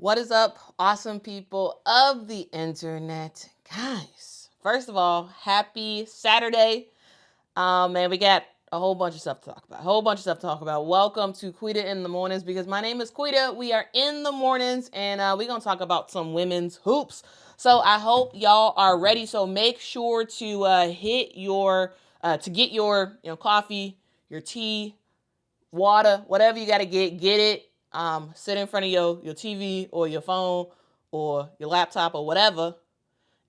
What is up, awesome people of the internet? Guys, first of all, happy Saturday. Man, we got a whole bunch of stuff to talk about. Welcome to Quita in the Mornings, because my name is Quita. We are in the mornings, and we're going to talk about some women's hoops. So I hope y'all are ready. So make sure to get your coffee, your tea, water, whatever you got to get it. Sit in front of your TV or your phone or your laptop or whatever,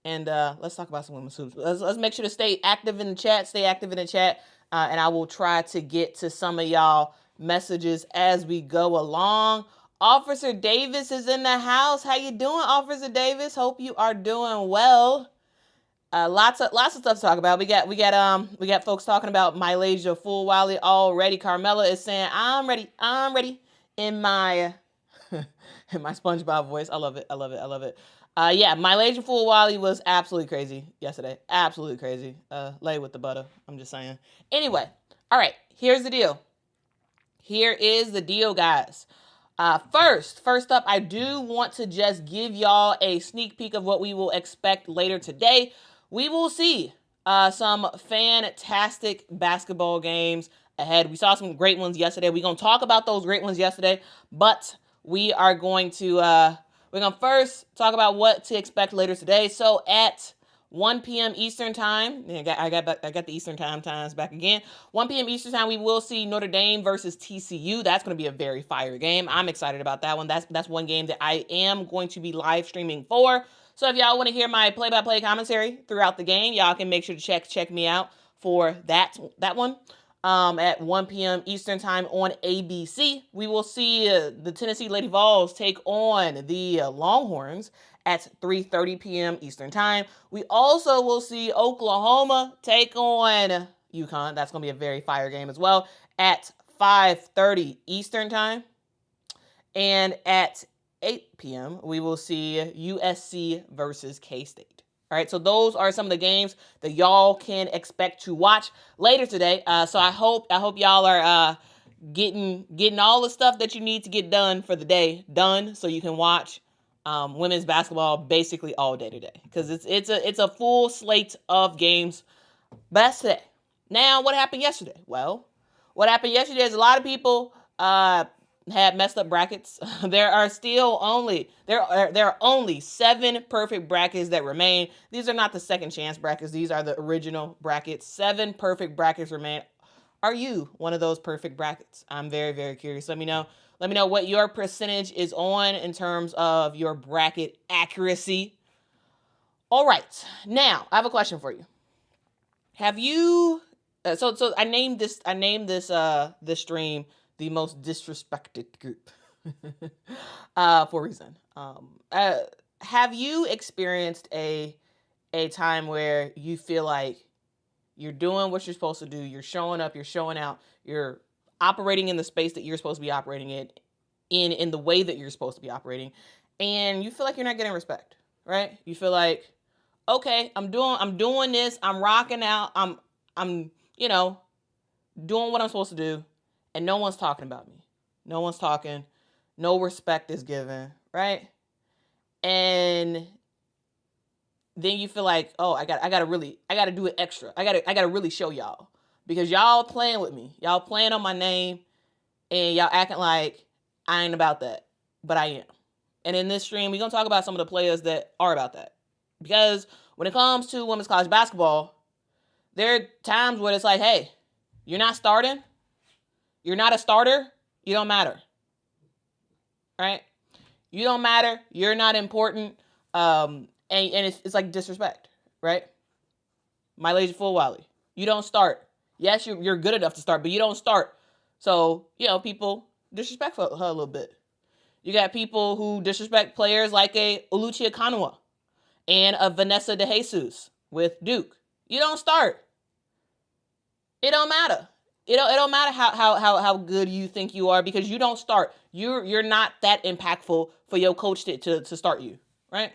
and let's talk about some women's hoops. Let's make sure to stay active in the chat. And I will try to get to some of y'all messages as we go along. Officer Davis is in the house. How you doing, Officer Davis? Hope you are doing well. Lots of stuff to talk about. We got folks talking about Mylasia Full Wiley already. Carmela is saying, I'm ready in my in my SpongeBob voice. I love it. Yeah, Mylasia Full Wiley was absolutely crazy yesterday. Absolutely crazy. Lay with the butter. I'm just saying. Anyway, all right, here's the deal. Here is the deal, guys. First up, I do want to just give y'all a sneak peek of what we will expect later today. We will see some fantastic basketball games ahead. We saw some great ones yesterday. We're going to talk about those great ones yesterday, but we are going to first talk about what to expect later today. So at 1 p.m. Eastern time, I got the Eastern time times back again. 1 p.m. Eastern time, we will see Notre Dame versus TCU. That's going to be a very fire game. I'm excited about that one. That's one game that I am going to be live streaming for. So if y'all want to hear my play-by-play commentary throughout the game, y'all can make sure to check me out for that one. At 1 p.m. Eastern time on ABC. We will see the Tennessee Lady Vols take on the Longhorns at 3:30 p.m. Eastern time. We also will see Oklahoma take on UConn. That's going to be a very fire game as well at 5:30 Eastern time. And at 8 p.m., we will see USC versus K-State. All right, so those are some of the games that y'all can expect to watch later today. So I hope y'all are getting all the stuff that you need to get done for the day done, so you can watch women's basketball basically all day today, because it's a full slate of games. Best today. Now, what happened yesterday? Well, what happened yesterday is a lot of people had messed up brackets. There are only 7 perfect brackets that remain. These are not the second chance brackets. These are the original brackets. 7 perfect brackets remain. Are you one of those perfect brackets? I'm very, very curious. Let me know what your percentage is on in terms of your bracket accuracy. All right. Now, I have a question for you. Have you so I named this stream the most disrespected group for a reason. Have you experienced a time where you feel like you're doing what you're supposed to do, you're showing up, you're showing out, you're operating in the space that you're supposed to be operating in the way that you're supposed to be operating, and you feel like you're not getting respect, right? You feel like, okay, I'm doing this, I'm rocking out, I'm doing what I'm supposed to do, and no one's talking about me. No one's talking. No respect is given, right? And then you feel like, oh, I gotta do it extra. I gotta really show y'all, because y'all playing with me. Y'all playing on my name, and y'all acting like I ain't about that, but I am. And in this stream, we're gonna talk about some of the players that are about that, because when it comes to women's college basketball, there are times where it's like, hey, you're not starting. You're not a starter. You don't matter. Right? You don't matter. You're not important. And it's like disrespect, right? Mylasia Full Wiley. You don't start. Yes, you're good enough to start, but you don't start. So, people disrespect her a little bit. You got people who disrespect players like a Oluchi Kanua and a Vanessa DeJesus with Duke. You don't start. It don't matter. It don't matter how good you think you are, because you don't start. You're not that impactful for your coach to start you, right?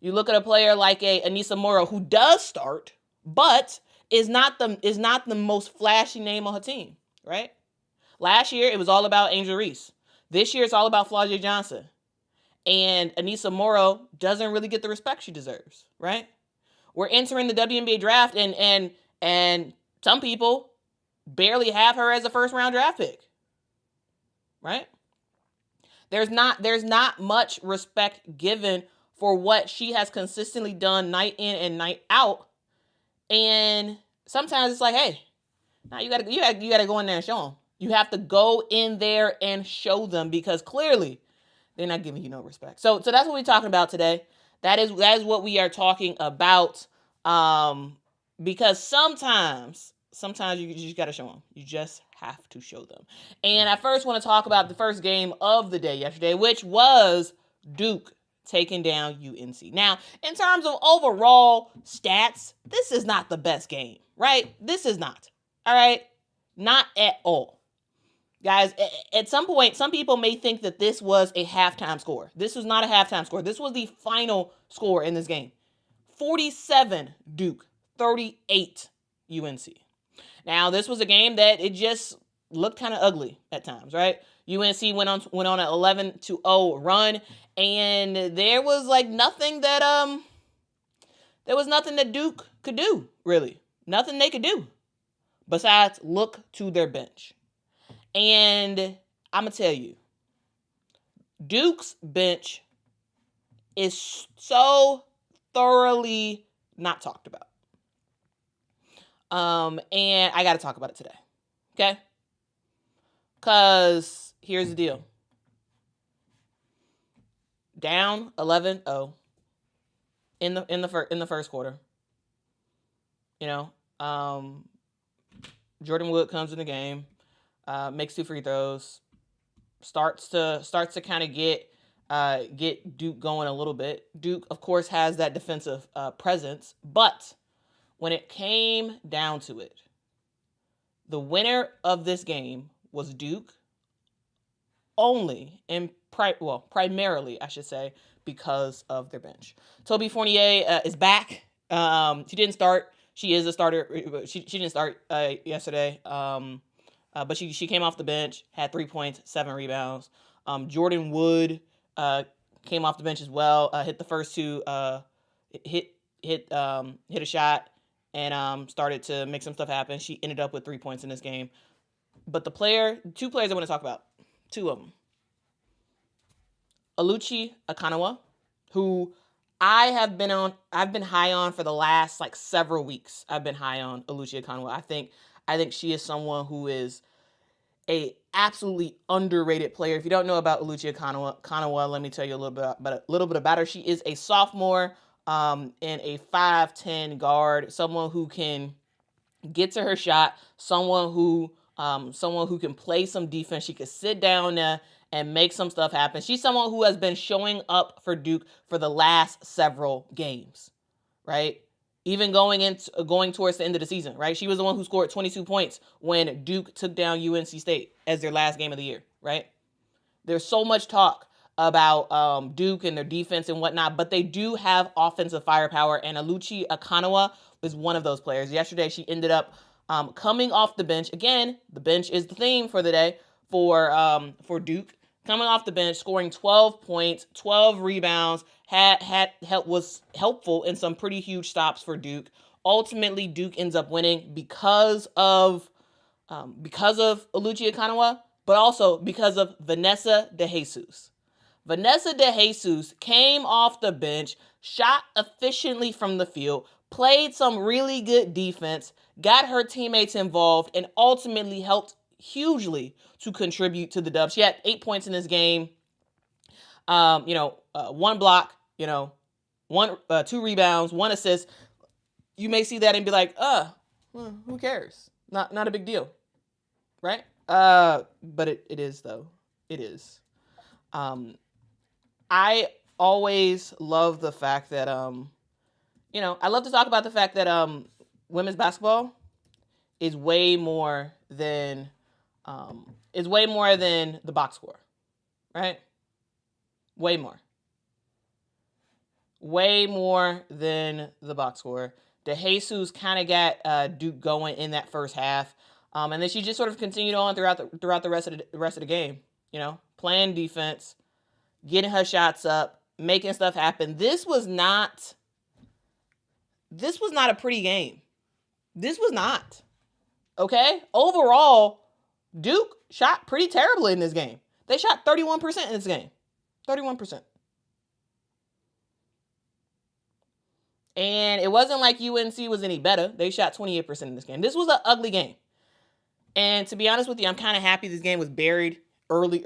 You look at a player like a Anissa Morrow, who does start, but is not the most flashy name on her team, right? Last year it was all about Angel Reese. This year it's all about Flau'jae Johnson. And Anissa Morrow doesn't really get the respect she deserves, right? We're entering the WNBA draft, and some people barely have her as a first-round draft pick, right? There's not much respect given for what she has consistently done night in and night out. And sometimes it's like, hey, now you gotta go in there and show them. You have to go in there and show them, because clearly they're not giving you no respect. So that's what we're talking about today. That is what we are talking about. Because sometimes you just got to show them. You just have to show them. And I first want to talk about the first game of the day yesterday, which was Duke taking down UNC. Now, in terms of overall stats, this is not the best game, right? This is not. All right? Not at all. Guys, at some point, some people may think that this was a halftime score. This was not a halftime score. This was the final score in this game. 47 Duke, 38 UNC. Now, this was a game that it just looked kind of ugly at times, right? UNC went on an 11-0 run, and there was like nothing that Duke could do, really. Nothing they could do besides look to their bench. And I'm going to tell you, Duke's bench is so thoroughly not talked about. And I got to talk about it today. Okay? Because here's the deal. Down 11-0 in the first quarter. You know, Jordan Wood comes in the game. Makes 2 free throws, starts to kind of get Duke going a little bit. Duke, of course, has that defensive presence, but when it came down to it, the winner of this game was Duke only, and primarily, I should say, because of their bench. Toby Fournier is back. She didn't start. She is a starter. She didn't start yesterday. But she came off the bench, had 3 points, 7 rebounds. Jordan Wood came off the bench as well. Hit the first 2, hit a shot, and started to make some stuff happen. She ended up with 3 points in this game. But 2 players I want to talk about, 2 of them. Oluchi Akanawa, who I've been high on for the last several weeks. I've been high on Oluchi Akanawa. I think she is someone who is a absolutely underrated player. If you don't know about Oluchi Akanawa, let me tell you a little bit about her. She is a sophomore and a 5'10" guard, someone who can get to her shot, someone who can play some defense. She could sit down and make some stuff happen. She's someone who has been showing up for Duke for the last several games, right? Even going towards the end of the season, right? She was the one who scored 22 points when Duke took down UNC State as their last game of the year, right? There's so much talk about Duke and their defense and whatnot, but they do have offensive firepower, and Oluchi Akanawa was one of those players. Yesterday, she ended up coming off the bench. Again, the bench is the theme for the day for Duke. Coming off the bench, scoring 12 points, 12 rebounds, was helpful in some pretty huge stops for Duke. Ultimately, Duke ends up winning because of Oluchi Akanawa, but also because of Vanessa DeJesus. Vanessa DeJesus came off the bench, shot efficiently from the field, played some really good defense, got her teammates involved, and ultimately helped hugely to contribute to the dub. She had 8 points in this game. 1 block, 2 rebounds, 1 assist. You may see that and be like, who cares? Not a big deal, right? But it is, though. It is. I always love the fact that, I love to talk about the fact that women's basketball is way more than the box score, right? Way more than the box score. DeJesus kind of got Duke going in that first half, and then she just sort of continued on throughout the rest of the game. Playing defense, getting her shots up, making stuff happen. This was not a pretty game. This was not. Okay? Overall, Duke shot pretty terribly in this game. They shot 31% in this game. 31%. And it wasn't like UNC was any better. They shot 28% in this game. This was an ugly game. And to be honest with you, I'm kind of happy this game was buried early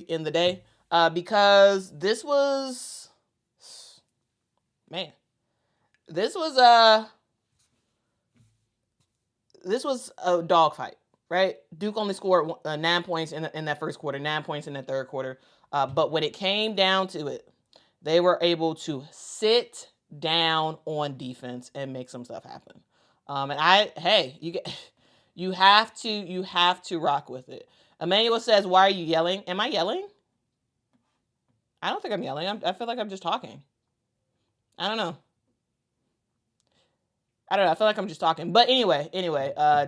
in the day because this was, man, this was a dogfight, right? Duke only scored 9 points in that first quarter, 9 points in that third quarter. But when it came down to it, they were able to sit down on defense and make some stuff happen. You have to rock with it. Emmanuel says, "Why are you yelling?" Am I yelling? I don't think I'm yelling. I feel like I'm just talking. I don't know. I feel like I'm just talking. But anyway,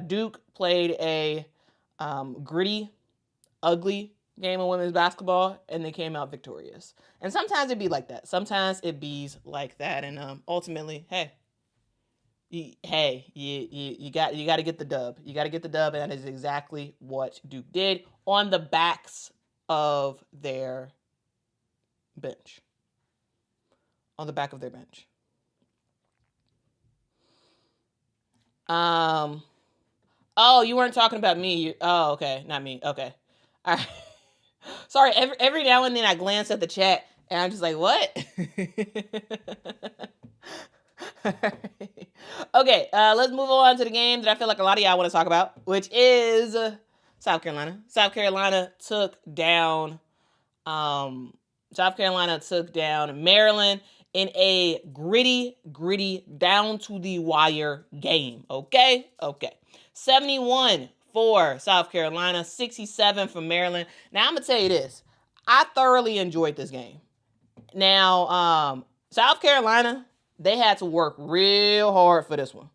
Duke played a gritty, ugly game of women's basketball, and they came out victorious. And sometimes it be like that. Sometimes it bees like that. And ultimately, you got to get the dub. You got to get the dub, and that is exactly what Duke did on the backs of their bench. On the back of their bench. Oh, you weren't talking about me. Oh, okay, not me. Okay, all right. Sorry. Every now and then I glance at the chat and I'm just like, what? Okay, let's move on to the game that I feel like a lot of y'all want to talk about, which is South Carolina. South Carolina took down Maryland in a gritty, down to the wire game. Okay. 71 for South Carolina, 67 for Maryland. Now, I'm going to tell you this. I thoroughly enjoyed this game. Now, South Carolina, they had to work real hard for this one.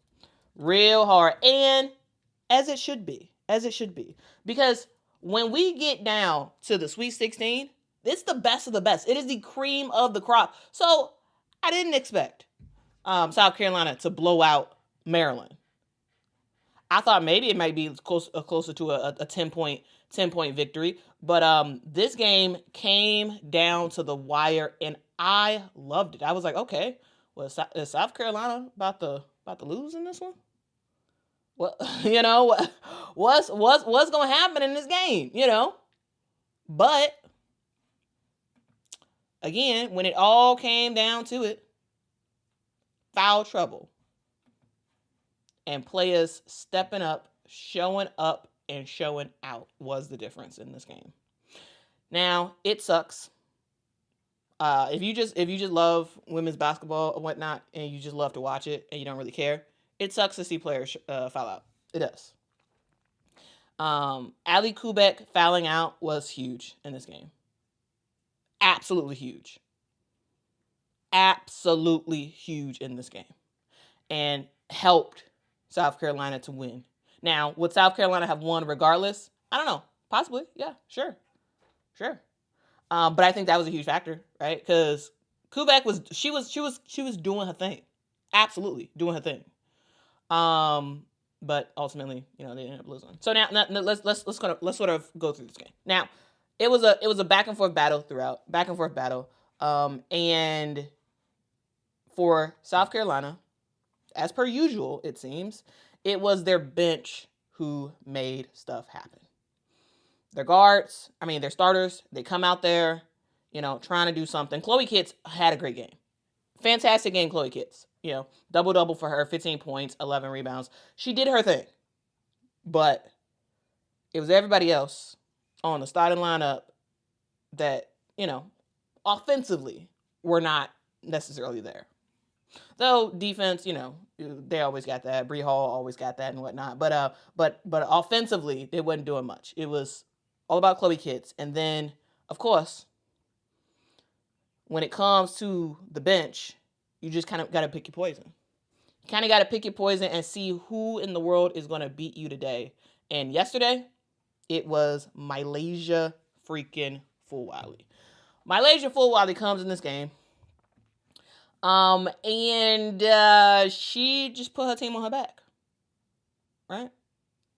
Real hard. And as it should be. Because when we get down to the Sweet 16, it's the best of the best. It is the cream of the crop. So, I didn't expect South Carolina to blow out Maryland. I thought maybe it might be closer to a 10-point victory. But this game came down to the wire, and I loved it. I was like, okay, well, is South Carolina about to lose in this one? Well, what's going to happen in this game, But, again, when it all came down to it, foul trouble. And players stepping up, showing out was the difference in this game. Now, it sucks. If you just love women's basketball or whatnot, and you just love to watch it, and you don't really care, it sucks to see players foul out. It does. Ali Kubek fouling out was huge in this game. Absolutely huge. Absolutely huge in this game. And helped South Carolina to win. Now, would South Carolina have won regardless? I don't know. Possibly. Yeah, sure. But I think that was a huge factor, right? Because Kubek was doing her thing. Absolutely doing her thing. But ultimately, they ended up losing. So now let's sort of go through this game. Now, it was a back and forth battle throughout. And for South Carolina, as per usual, it seems, it was their bench who made stuff happen. Their starters, they come out there, trying to do something. Chloe Kitts had a great game. Fantastic game, Chloe Kitts. Double-double for her, 15 points, 11 rebounds. She did her thing. But it was everybody else on the starting lineup that, offensively were not necessarily there. Though defense, they always got that. Bree Hall always got that and whatnot. But offensively, they wasn't doing much. It was all about Chloe Kitts. And then, of course, when it comes to the bench, you just kind of got to pick your poison. You kind of got to pick your poison and see who in the world is going to beat you today. And yesterday, it was Malaysia freaking Fulwiley. Malaysia Fulwiley comes in this game. And she just put her team on her back. Right?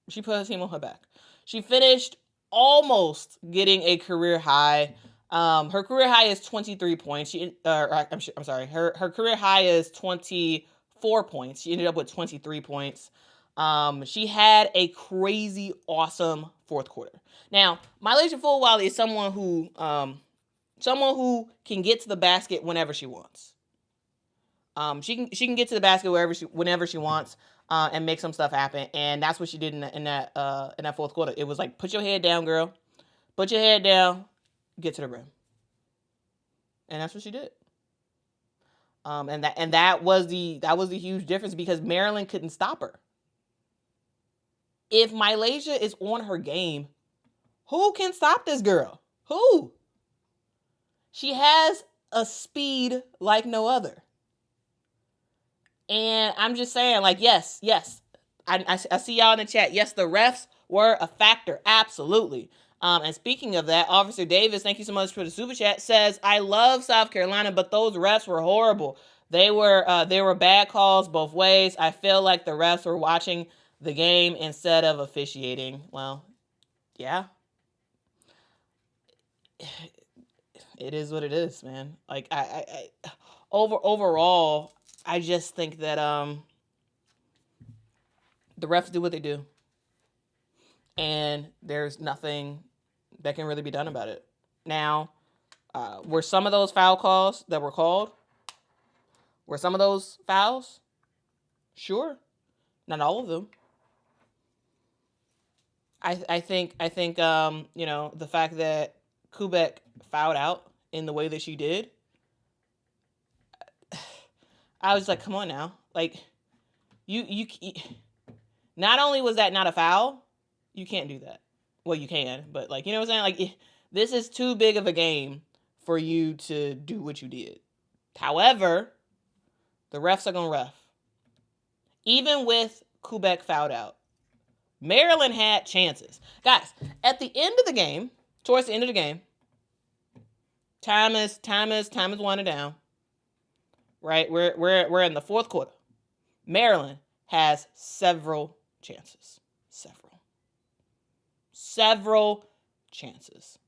She put her team on her back. She finished almost getting a career high. Her career high is 23 points. I'm sorry. Her career high is 24 points. She ended up with 23 points. She had a crazy, awesome fourth quarter. Now, Malaysia Fulwiley is someone who can get to the basket whenever she wants. She can get to the basket whenever she wants. And make some stuff happen, and that's what she did in that fourth quarter. It was like, put your head down, girl. Put your head down, get to the rim, and that's what she did. And that was the huge difference, because Maryland couldn't stop her. If Malaysia is on her game, who can stop this girl? Who? She has a speed like no other. And I'm just saying, like, yes. I see y'all in the chat. Yes, the refs were a factor. Absolutely. And speaking of that, Officer Davis, thank you so much for the super chat, says, I love South Carolina, but those refs were horrible. They were bad calls both ways. I feel like the refs were watching the game instead of officiating. Well, yeah. It is what it is, man. Like, overall, I just think that the refs do what they do, and there's nothing that can really be done about it. Now, were some of those foul calls that were called? Were some of those fouls? Sure, not all of them. I think the fact that Quebec fouled out in the way that she did, I was like, come on now. Like, you not only was that not a foul, you can't do that. Well, you can, but, like, you know what I'm saying? Like, this is too big of a game for you to do what you did. However, the refs are going to ref. Even with Quebec fouled out, Maryland had chances. Guys, at the end of the game, towards the end of the game, time is winding down. Right? We're in the fourth quarter. Maryland has several chances. Several chances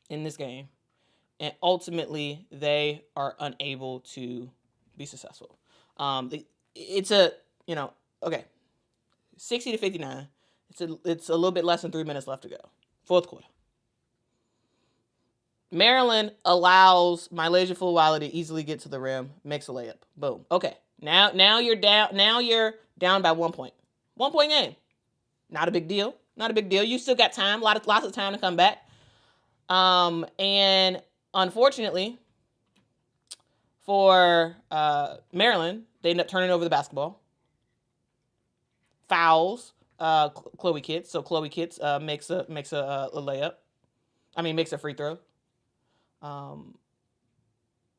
in this game. And ultimately, they are unable to be successful. It's 60-59. It's a little bit less than 3 minutes left to go. Fourth quarter. Maryland allows Malaysia Fulwiley to easily get to the rim, makes a layup. Boom. Okay. Now you're down. Now you're down by 1 point. 1 point game. Not a big deal. You still got time. Lots of time to come back. And unfortunately for Maryland, they end up turning over the basketball. Fouls Chloe Kitts. So Chloe Kitts makes a layup. Makes a free throw.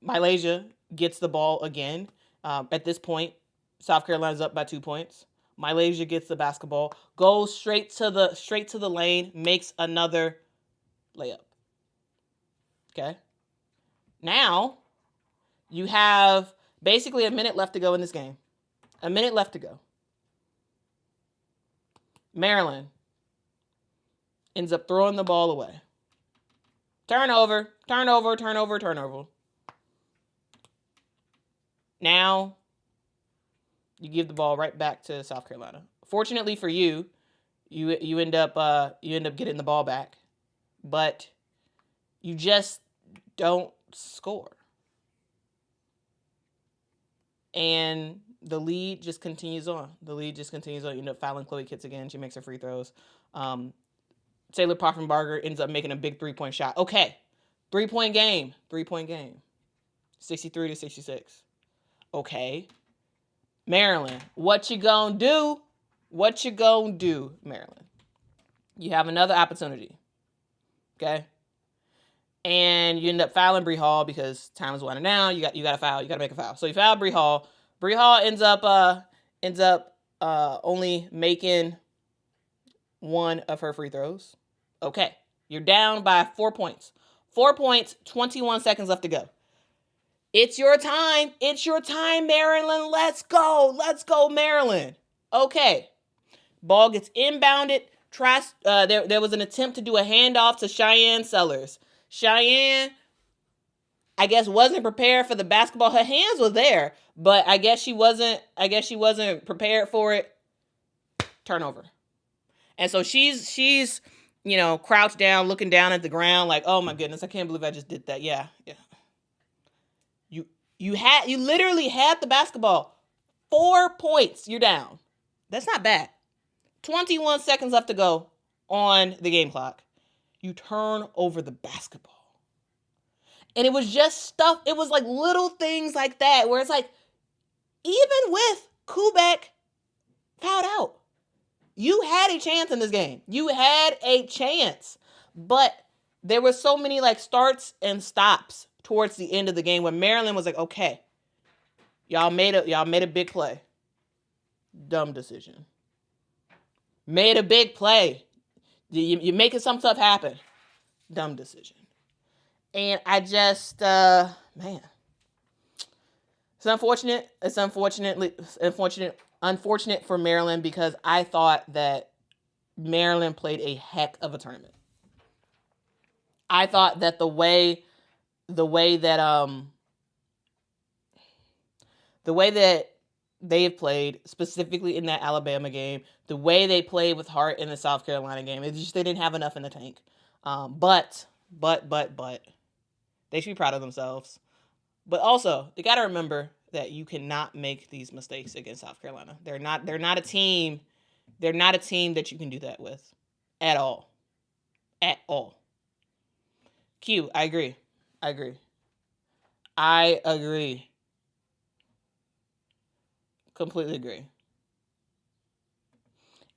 Malaysia gets the ball again. At this point, South Carolina's up by 2 points. Malaysia gets the basketball, goes straight to the lane, makes another layup. Okay. Now, you have basically a minute left to go in this game. A minute left to go. Maryland ends up throwing the ball away. Turnover. Now, you give the ball right back to South Carolina. Fortunately for you, you end up getting the ball back, but you just don't score. And the lead just continues on. You end up fouling Chloe Kitts again. She makes her free throws. Taylor Poffenbarger ends up making a big 3-point shot. Okay, 3-point game. 63-66. Okay. Maryland, what you gonna do? Maryland? You have another opportunity. Okay? And you end up fouling Bree Hall because time is winding down. You got to foul. You got to make a foul. So you foul Bree Hall. Bree Hall ends up only making one of her free throws. Okay. You're down by 4 points. 4 points, 21 seconds left to go. It's your time. It's your time, Maryland. Let's go. Let's go, Maryland. Okay. Ball gets inbounded. There was an attempt to do a handoff to Cheyenne Sellers. Cheyenne, I guess, wasn't prepared for the basketball. Her hands were there, but I guess she wasn't prepared for it. Turnover. And so she's crouched down, looking down at the ground like, oh my goodness, I can't believe I just did that. Yeah. You literally had the basketball. 4 points, you're down. That's not bad. 21 seconds left to go on the game clock. You turn over the basketball. And it was just stuff, it was like little things like that where it's like, even with Kubek fouled out, you had a chance in this game. You had a chance. But there were so many like starts and stops towards the end of the game when Maryland was like, okay, y'all made a big play. Dumb decision. Made a big play. You're making some stuff happen. Dumb decision. And I just, man. It's unfortunate. It's unfortunate for Maryland because I thought that Maryland played a heck of a tournament. I thought that the way that they've played, specifically in that Alabama game, the way they played with heart in the South Carolina game, it's just they didn't have enough in the tank. But they should be proud of themselves. But also, they got to remember that you cannot make these mistakes against South Carolina. They're not a team. They're not a team that you can do that with at all. At all. Q, I agree. Completely agree.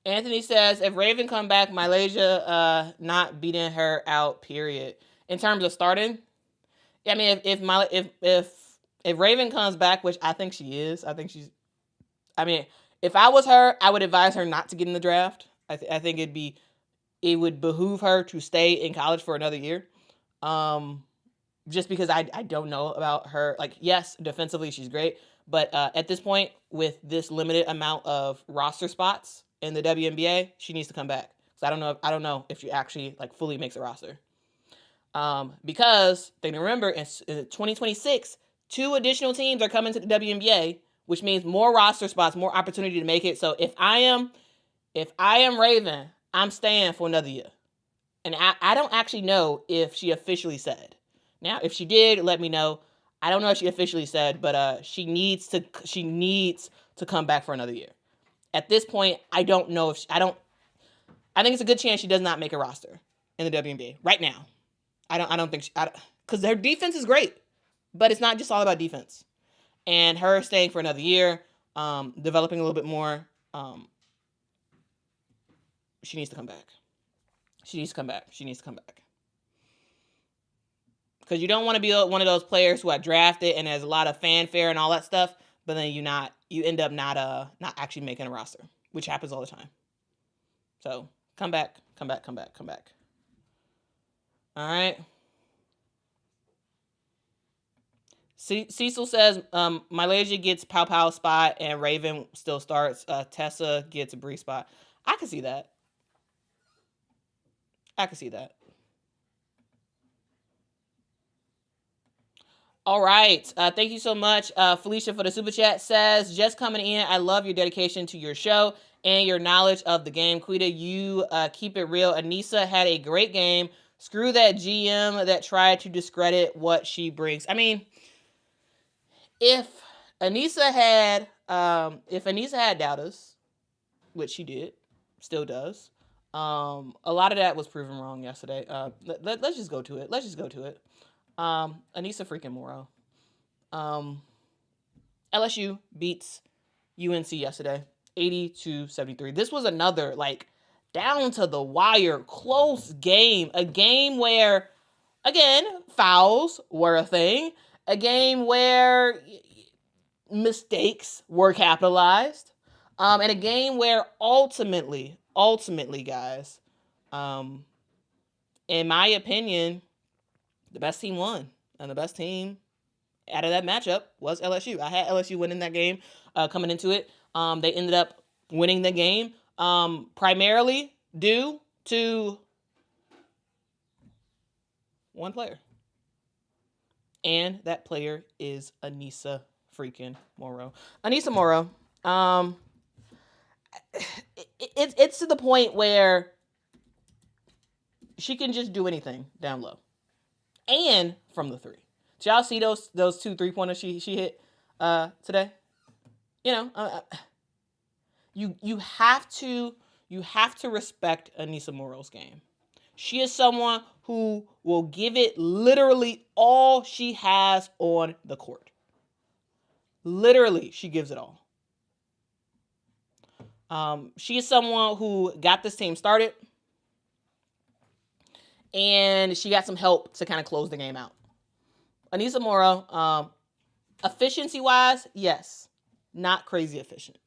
Anthony says, if Raven come back, Malaysia not beating her out, period. In terms of starting, I mean, if Raven comes back, which I think she is, if I was her, I would advise her not to get in the draft. I think it would behoove her to stay in college for another year. Just because I don't know about her. Like, yes, defensively she's great, but at this point, with this limited amount of roster spots in the WNBA, she needs to come back. So I don't know if she actually like fully makes a roster. Because they remember in 2026, 2 additional teams are coming to the WNBA, which means more roster spots, more opportunity to make it. So if I am Raven, I'm staying for another year. And I don't actually know if she officially said. Now, if she did, let me know. I don't know if she officially said, but she needs to come back for another year. At this point, I don't know if I think it's a good chance she does not make a roster in the WNBA right now. I don't think because her defense is great, but it's not just all about defense. And her staying for another year, developing a little bit more, she needs to come back. She needs to come back. Because you don't want to be one of those players who are drafted and there's a lot of fanfare and all that stuff, but then you end up not actually making a roster, which happens all the time. So come back. All right. Cecil says Malaysia gets Pow spot and Raven still starts. Tessa gets a Bree spot. I can see that. All right. Thank you so much. Felicia for the super chat says, just coming in. I love your dedication to your show and your knowledge of the game. Quita, you keep it real. Anissa had a great game. Screw that GM that tried to discredit what she brings. I mean, if Anissa had doubters, which she did, still does, a lot of that was proven wrong yesterday. Let's just go to it. Anissa freaking Morrow. LSU beats UNC yesterday, 80-73. This was another down to the wire, close game. A game where, again, fouls were a thing. A game where mistakes were capitalized. And a game where ultimately, guys, in my opinion, the best team won. And the best team out of that matchup was LSU. I had LSU winning that game coming into it. They ended up winning the game primarily due to one player. And that player is Aneesa freaking Morrow. Aneesa Morrow, it's to the point where she can just do anything down low. And from the three. Did y'all see those 2 3-pointers she hit today? You know, you have to respect Aneesa Morrow's game. She is someone who will give it literally all she has on the court. Literally, she gives it all. She is someone who got this team started, and she got some help to kind of close the game out. Aneesa Morrow, efficiency-wise, yes, not crazy efficient.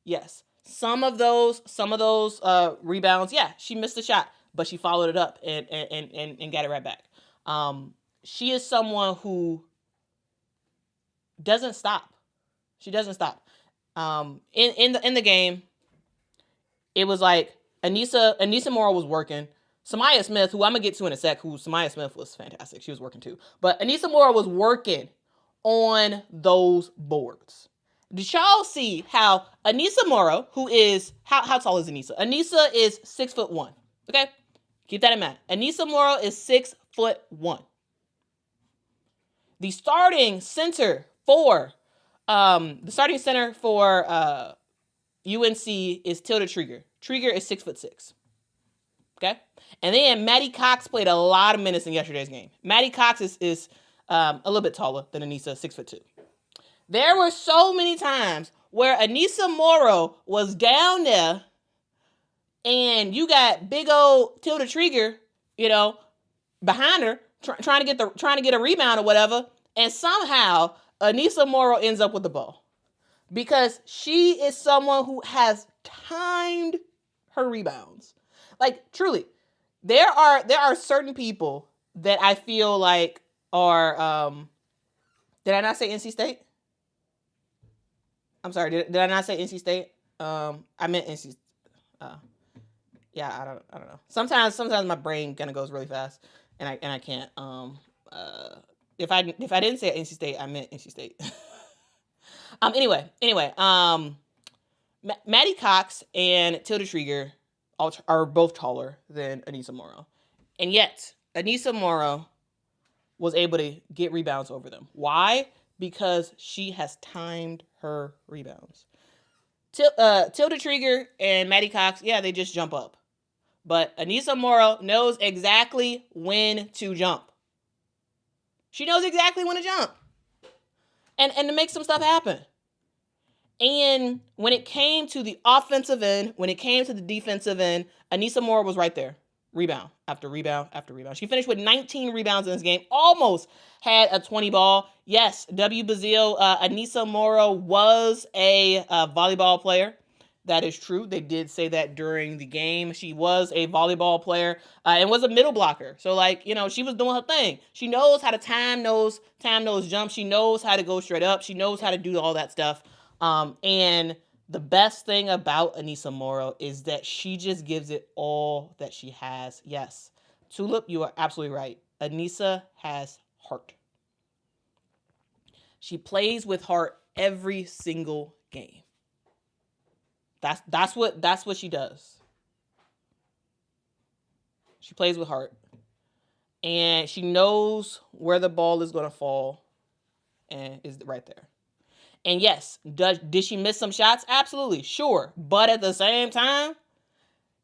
Yes, some of those rebounds, yeah, she missed a shot, but she followed it up and got it right back. She is someone who doesn't stop. She doesn't stop. In the game, it was like Aneesa Morrow was working. Samaya Smith, who I'm going to get to in a sec, Samaya Smith was fantastic. She was working too. But Aneesa Morrow was working on those boards. Did y'all see how Aneesa Morrow, who is, how tall is Aneesa? Aneesa is 6'1". Okay? Keep that in mind. Aneesa Morrow is 6'1". The starting center for UNC is Tilda Trieger. Trieger is 6'6". Okay? And then Maddie Cox played a lot of minutes in yesterday's game. Maddie Cox is a little bit taller than Aneesa, 6'2". There were so many times where Aneesa Morrow was down there and you got big old Tilda Trieger, behind her, trying to get a rebound or whatever, and somehow Aneesa Morrow ends up with the ball. Because she is someone who has timed her rebounds. Like, truly, there are certain people that I feel like are, did I not say NC State? I'm sorry, did I not say NC State? I meant NC. Yeah, I don't know. Sometimes my brain kind of goes really fast, and I can't. If I didn't say NC State, I meant NC State. Anyway, Maddie Cox and Tilda Trieger are both taller than Aneesa Morrow, and yet Aneesa Morrow was able to get rebounds over them. Why? Because she has timed her rebounds. Tilda Trieger and Maddie Cox, yeah, they just jump up. But Aneesa Morrow knows exactly when to jump. She knows exactly when to jump. And to make some stuff happen. And when it came to the offensive end, when it came to the defensive end, Aneesa Morrow was right there. Rebound after rebound after rebound. She finished with 19 rebounds in this game. Almost had a 20 ball. Yes, W. Bazile, Aneesa Morrow was a volleyball player. That is true. They did say that during the game. She was a volleyball player and was a middle blocker. So, she was doing her thing. She knows how to time those jumps. She knows how to go straight up. She knows how to do all that stuff. And the best thing about Aneesa Morrow is that she just gives it all that she has. Yes, Tulip, you are absolutely right. Aneesa has heart. She plays with heart every single game. That's what she does. She plays with heart. And she knows where the ball is going to fall and is right there. And yes, did she miss some shots? Absolutely, sure. But at the same time,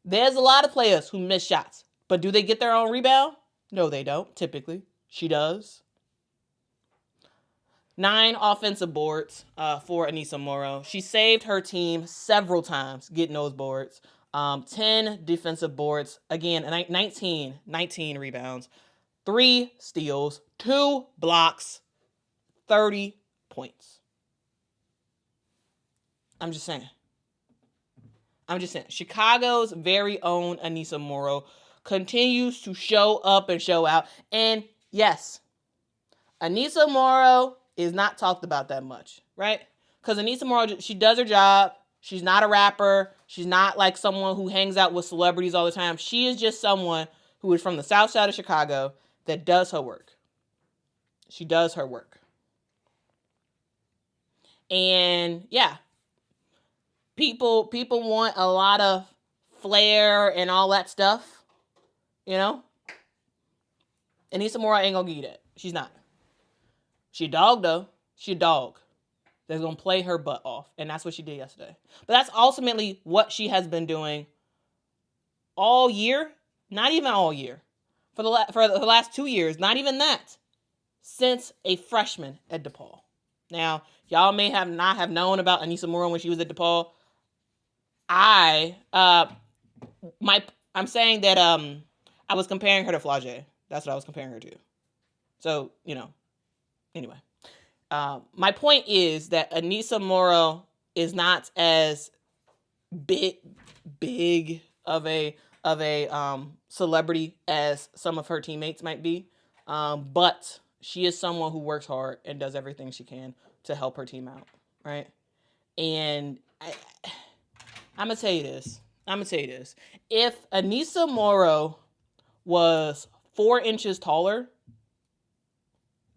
there's a lot of players who miss shots. But do they get their own rebound? No, they don't, typically. She does. 9 offensive boards for Aneesa Morrow. She saved her team several times getting those boards. 10 defensive boards. Again, 19 rebounds. 3 steals. 2 blocks. 30 points. I'm just saying. Chicago's very own Aneesa Morrow continues to show up and show out. And Yes, Anissa Morrow is not talked about that much, right? Because Anissa Morrow, she does her job. She's not a rapper. She's not like someone who hangs out with celebrities all the time. She is just someone who is from the South Side of Chicago that does her work. She does her work. And yeah, people want a lot of flair and all that stuff, you know? Anissa Morrow ain't gonna give you that. She's not. She a dog, though. She a dog that's going to play her butt off. And that's what she did yesterday. But that's ultimately what she has been doing all year. Not even all year. For the last 2 years. Not even that. Since a freshman at DePaul. Now, y'all may not have known about Anissa Morrow when she was at DePaul. I'm saying that I was comparing her to Flau'jae. That's what I was comparing her to. So, anyway. My point is that Anissa Morrow is not as big of a celebrity as some of her teammates might be, but she is someone who works hard and does everything she can to help her team out, right? And I'm gonna tell you this. If Anissa Morrow was 4 inches taller,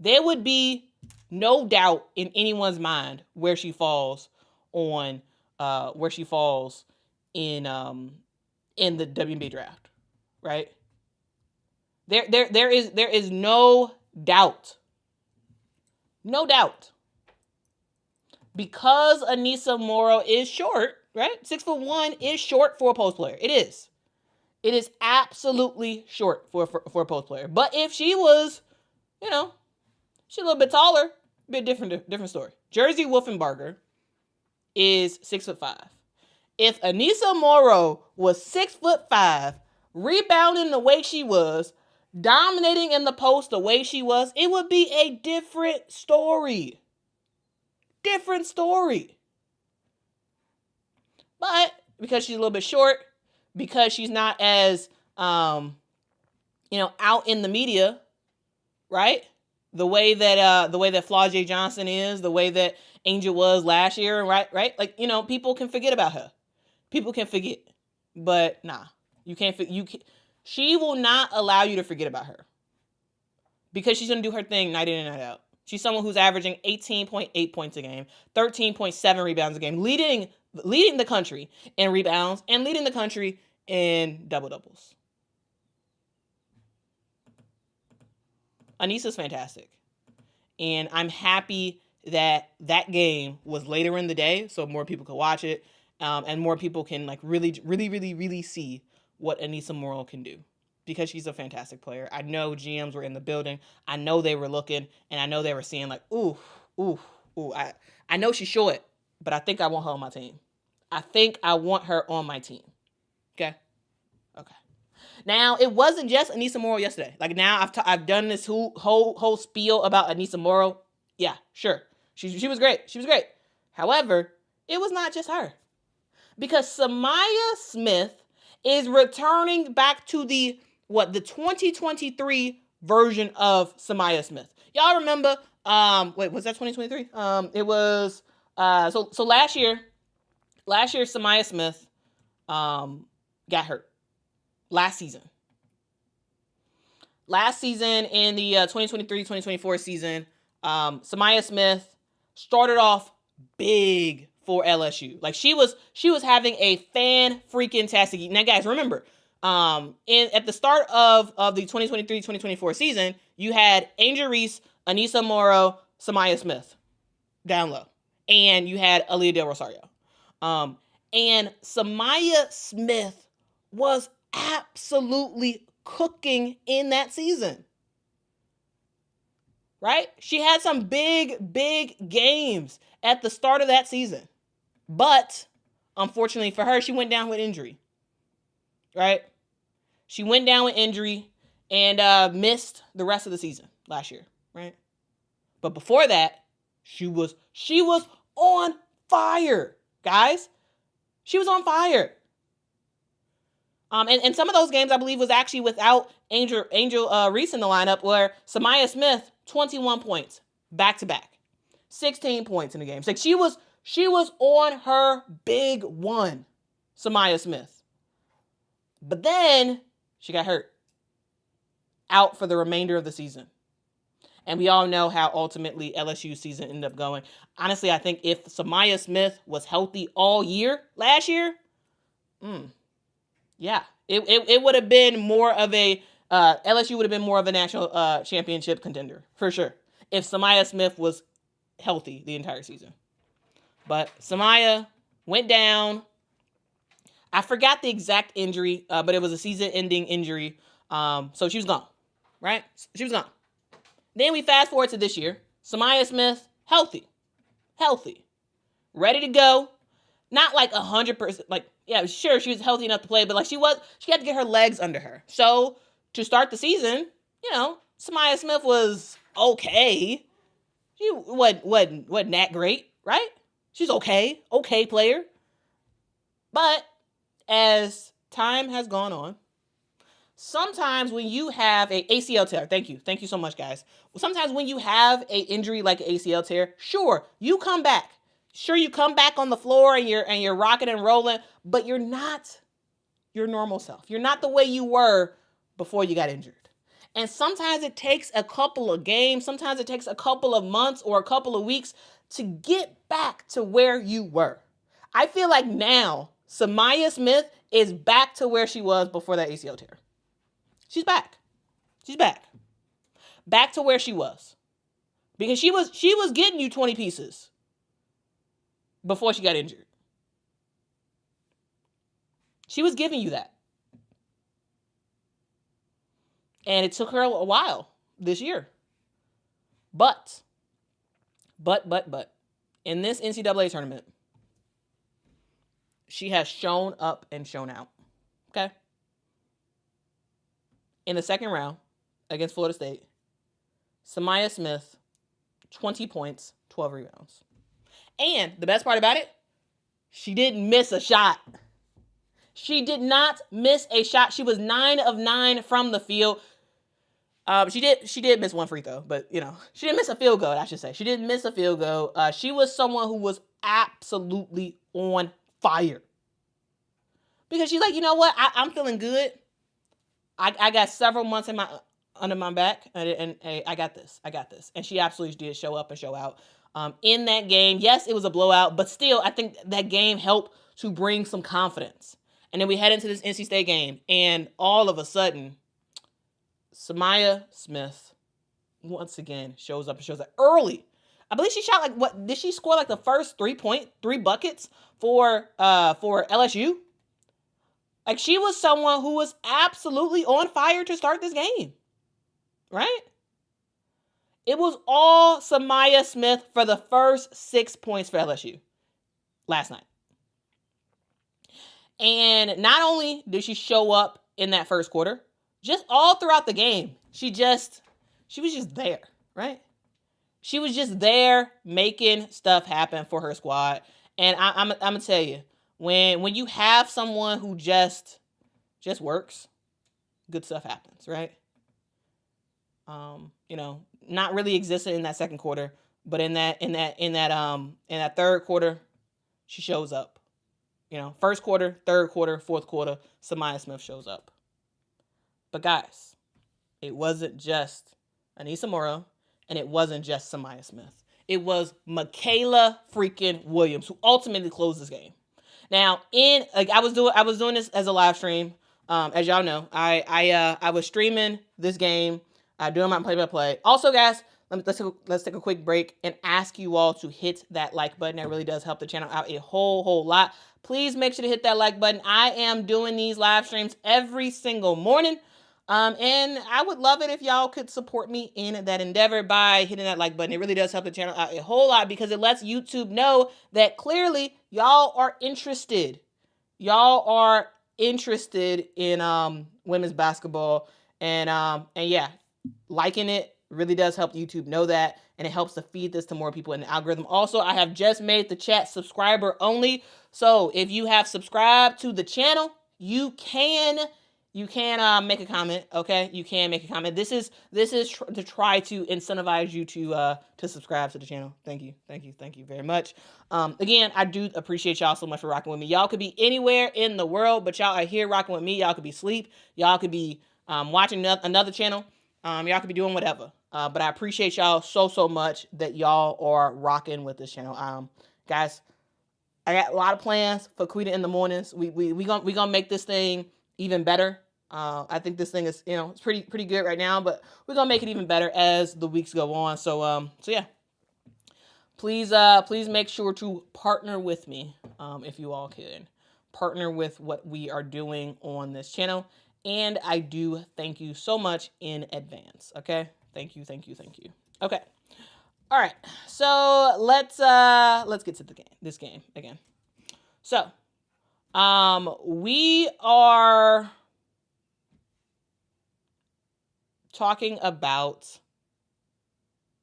there would be no doubt in anyone's mind where she falls in the WNBA draft, right? There is no doubt. No doubt. Because Anissa Morrow is short, right? 6'1" is short for a post player. It is. It is absolutely short for a post player. But if she was, she's a little bit taller, a bit different story. Jersey Wolfenbarger is 6'5". If Anissa Morrow was 6'5", rebounding the way she was, dominating in the post the way she was, it would be a different story. Different story. But because she's a little bit short, because she's not as, out in the media, right? The way that Flau'jae Johnson is, the way that Angel was last year, right? Like, people can forget about her. People can forget. But nah, you can't. She will not allow you to forget about her. Because she's going to do her thing night in and night out. She's someone who's averaging 18.8 points a game, 13.7 rebounds a game, leading the country in rebounds and leading the country in double-doubles. Anissa's fantastic. And I'm happy that game was later in the day so more people could watch it and more people can really see what Anissa Morrow can do. Because she's a fantastic player. I know GMs were in the building. I know they were looking, and I know they were seeing ooh. I know she's short, but I think I want her on my team. Okay? Okay. Now, it wasn't just Anissa Morrow yesterday. Now I've done this whole spiel about Anissa Morrow. Yeah, sure. She was great. However, it was not just her. Because Samaya Smith is returning back to the 2023 version of Samaya Smith. Y'all remember, was that 2023? It was, so last year Samaya Smith, got hurt. Last season in the 2023-2024 season, Samaya Smith started off big for LSU. She was having a fan-freaking-tastic. Now, guys, remember, at the start of the 2023-2024 season, you had Angel Reese, Anissa Morrow, Samaya Smith down low. And you had Aaliyah Del Rosario. And Samaya Smith was absolutely cooking in that season. Right? She had some big games at the start of that season. But, unfortunately for her, she went down with injury. Right? She went down with injury and missed the rest of the season last year. Right? But before that, she was on fire. Guys, she was on fire. And some of those games, I believe, was actually without Angel Reese in the lineup, where Samaya Smith, 21 points, back-to-back. 16 points in the game. It's like she was on her big one, Samaya Smith. But then she got hurt. Out for the remainder of the season. And we all know how ultimately LSU's season ended up going. Honestly, I think if Samaya Smith was healthy all year last year, it would have been more of a LSU would have been more of a national championship contender for sure if Samaya Smith was healthy the entire season. But Samaya went down. I forgot the exact injury, but it was a season-ending injury. So she was gone, right? She was gone. Then we fast forward to this year. Samaya Smith, healthy, ready to go. Not like 100%, like, yeah, sure, she was healthy enough to play, but like she had to get her legs under her. So to start the season, Samaya Smith was okay. She wasn't that great, right? She's okay player. But as time has gone on, sometimes when you have a ACL tear, thank you so much, guys. Sometimes when you have a injury like an ACL tear, sure, you come back. Sure, you come back on the floor and you're rocking and rolling, but you're not your normal self. You're not the way you were before you got injured. And sometimes it takes a couple of games, sometimes it takes a couple of months or a couple of weeks to get back to where you were. I feel like now Samaya Smith is back to where she was before that ACL tear. She's back. Back to where she was. Because she was getting you 20 pieces before she got injured. She was giving you that. And it took her a while this year. But, in this NCAA tournament, she has shown up and shown out. Okay? In the second round against Florida State, Samaya Smith, 20 points, 12 rebounds. And the best part about it, she didn't miss a shot. She did not miss a shot. She was 9 of 9 from the field. She did miss one free throw, but she didn't miss a field goal, I should say. She didn't miss a field goal. She was someone who was absolutely on fire. Because she's like, you know what? I'm feeling good. I got several months under my back, and I got this. And she absolutely did show up and show out. In that game, yes, it was a blowout, but still, I think that game helped to bring some confidence. And then we head into this NC State game, and all of a sudden, Samaya Smith once again shows up early. I believe she shot did she score like the first 3 buckets for LSU? Like, she was someone who was absolutely on fire to start this game. Right? It was all Samaya Smith for the first 6 points for LSU last night. And not only did she show up in that first quarter, just all throughout the game, she was just there, right? She was just there making stuff happen for her squad. And I'm going to tell you, when you have someone who just works, good stuff happens, right? Not really existed in that second quarter, but in that third quarter, she shows up. First quarter, third quarter, fourth quarter, Samaya Smith shows up. But guys, it wasn't just Anissa Morrow, and it wasn't just Samaya Smith. It was Michaela freaking Williams who ultimately closed this game. Now, I was doing this as a live stream. As y'all know, I was streaming this game, doing my play-by-play. Also, guys, let's take a quick break and ask you all to hit that like button. That really does help the channel out a whole lot. Please make sure to hit that like button. I am doing these live streams every single morning. And I would love it if y'all could support me in that endeavor by hitting that like button. It really does help the channel out a whole lot because it lets YouTube know that clearly y'all are interested. Y'all are interested in women's basketball. And yeah, liking it really does help YouTube know that. And it helps to feed this to more people in the algorithm. Also, I have just made the chat subscriber only. So if you have subscribed to the channel, you can make a comment. Okay, you can make a comment. This is to try to incentivize you to subscribe to the channel. Thank you very much. Again, I do appreciate y'all so much for rocking with me. Y'all could be anywhere in the world, but y'all are here rocking with me. Y'all could be asleep. Y'all could be watching another channel. Y'all could be doing whatever. But I appreciate y'all so much that y'all are rocking with this channel. Guys, I got a lot of plans for Quita in the mornings. We gonna make this thing even better. I think this thing is, it's pretty good right now, but we're gonna make it even better as the weeks go on. So yeah, please make sure to partner with me, if you all can partner with what we are doing on this channel. And I do thank you so much in advance. Okay, thank you. Okay, all right. So let's get to this game again. So, we are talking about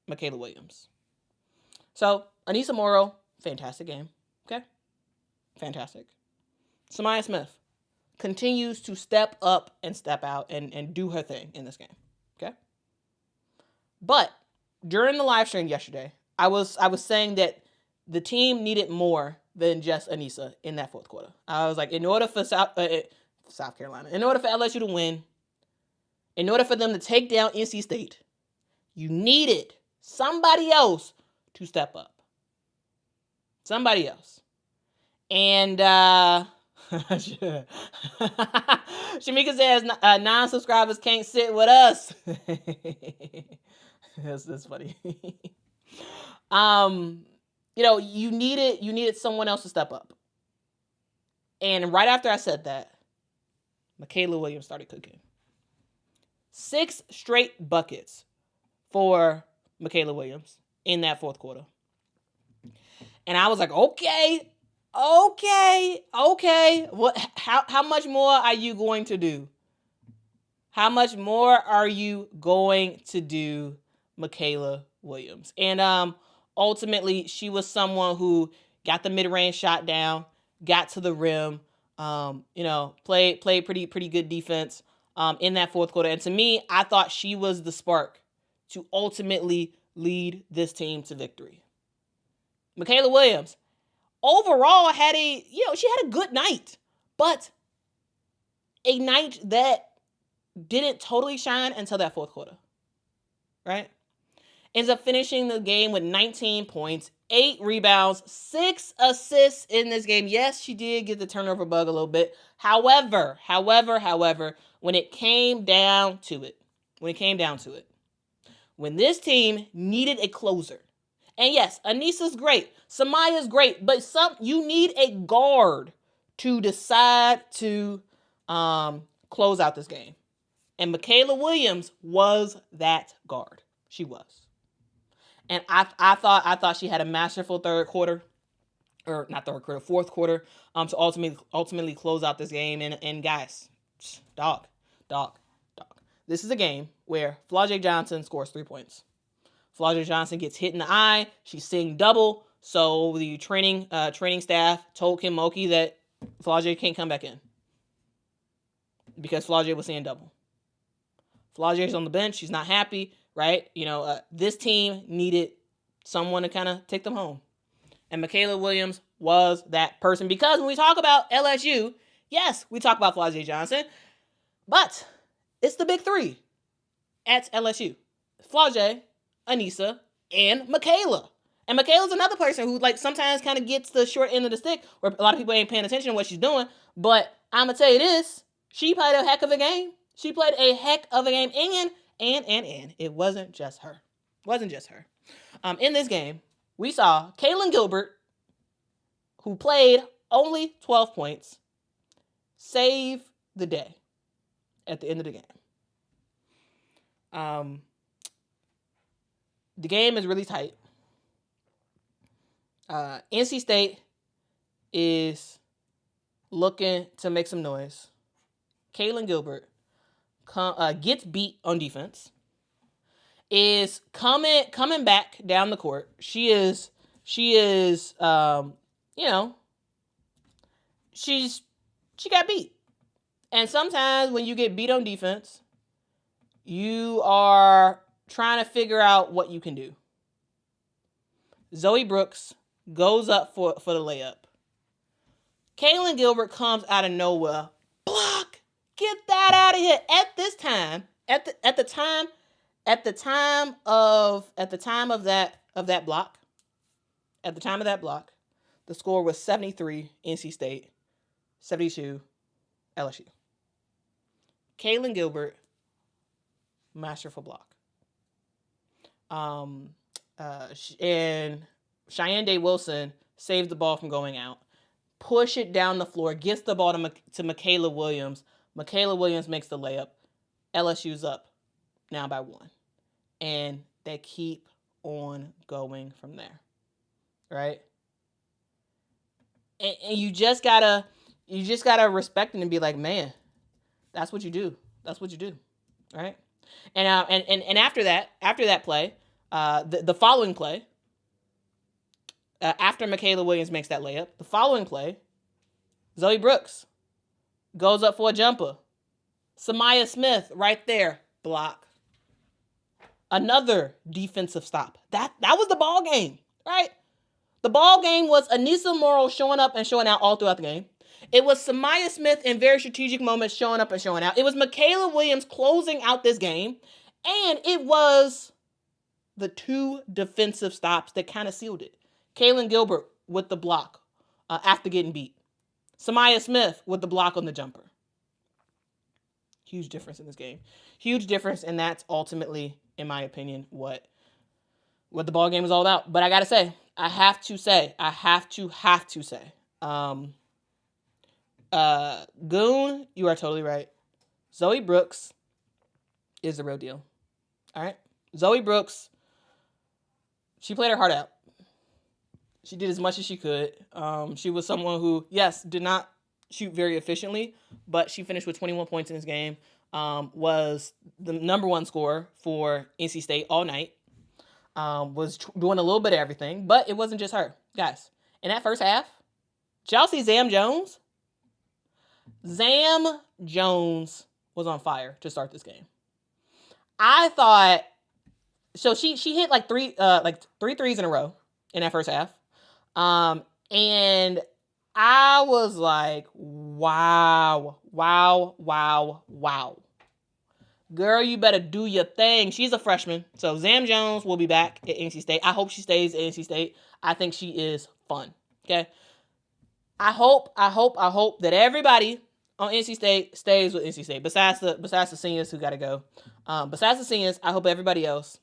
Mikayla Williams. So, Aneesa Morrow, fantastic game. Okay? Fantastic. Samaya Smith continues to step up and step out and do her thing in this game. Okay? But during the live stream yesterday, I was saying that the team needed more than just Aneesa in that fourth quarter. I was like, in order for South Carolina, in order for LSU to win, in order for them to take down NC State, you needed somebody else to step up. Somebody else. And Shamika says non-subscribers can't sit with us. That's funny. You needed someone else to step up. And right after I said that, Mikayla Williams started cooking. 6 straight buckets for Mikayla Williams in that fourth quarter. And I was like, okay. What? How much more are you going to do? How much more are you going to do, Mikayla Williams? And ultimately, she was someone who got the mid-range shot down, got to the rim, played pretty good defense in that fourth quarter. And to me, I thought she was the spark to ultimately lead this team to victory. Mikayla Williams overall had a good night, but a night that didn't totally shine until that fourth quarter, right? Ends up finishing the game with 19 points, 8 rebounds, 6 assists in this game. Yes, she did get the turnover bug a little bit. However, when it came down to it, when this team needed a closer, and yes, Aneesa's great, Samaya's great, but you need a guard to decide to close out this game. And Mikayla Williams was that guard. She was. And I thought she had a masterful fourth quarter to ultimately close out this game. And guys, dog. This is a game where Flau'jae Johnson scores 3 points. Flau'jae Johnson gets hit in the eye. She's seeing double. So the training staff told Kim Mulkey that Flau'jae can't come back in because Flau'jae was seeing double. Flau'jae's on the bench. She's not happy, right? This team needed someone to kind of take them home. And Mikayla Williams was that person, because when we talk about LSU, yes, we talk about Flau'jae Johnson, but it's the big 3 at LSU. Flau'jae, Aneesa, and Mikayla. And Mikayla's another person who sometimes kind of gets the short end of the stick, where a lot of people ain't paying attention to what she's doing. But I'm going to tell you this, she played a heck of a game. And it wasn't just her. In this game, we saw Kaylin Gilbert, who played only 12 points, save the day at the end of the game. The game is really tight. NC State is looking to make some noise. Kaylin Gilbert gets beat on defense. Is coming back down the court. She got beat. And sometimes when you get beat on defense, you are trying to figure out what you can do. Zoe Brooks goes up for the layup. Kaylin Gilbert comes out of nowhere. Block! Get that out of here. At this time, at the time of that block, the score was 73 NC State, 72 LSU. Kaylin Gilbert, masterful block. And Cheyenne Day Wilson saved the ball from going out. Push it down the floor, gets the ball to Michaela Williams. Michaela Williams makes the layup. LSU's up now by 1. And they keep on going from there. Right? And you just gotta respect it and be like, man, that's what you do. That's what you do. Right? And after that play, the following play, after Michaela Williams makes that layup, the following play, Zoe Brooks goes up for a jumper. Samaya Smith right there, block. Another defensive stop. That was the ball game, right? The ball game was Anissa Morrow showing up and showing out all throughout the game. It was Samaya Smith in very strategic moments showing up and showing out. It was Michaela Williams closing out this game. And it was the 2 defensive stops that kind of sealed it. Kaylin Gilbert with the block after getting beat. Samaya Smith with the block on the jumper. Huge difference in this game. Huge difference, and that's ultimately, in my opinion, what the ball game is all about. But I gotta say, I have to say, Goon, you are totally right. Zoe Brooks is the real deal. All right? Zoe Brooks, she played her heart out. She did as much as she could. She was someone who, yes, did not shoot very efficiently, but she finished with 21 points in this game, was the number 1 scorer for NC State all night, was doing a little bit of everything, but it wasn't just her. Guys, in that first half, did y'all see Zam Jones? Zam Jones was on fire to start this game. I thought, so she hit like three threes in a row in that first half. And I was like, wow. Girl, you better do your thing. She's a freshman. So Zam Jones will be back at NC State. I hope she stays at NC State. I think she is fun. Okay. I hope that everybody on NC State stays with NC State. Besides the seniors who gotta go. Besides the seniors, I hope everybody else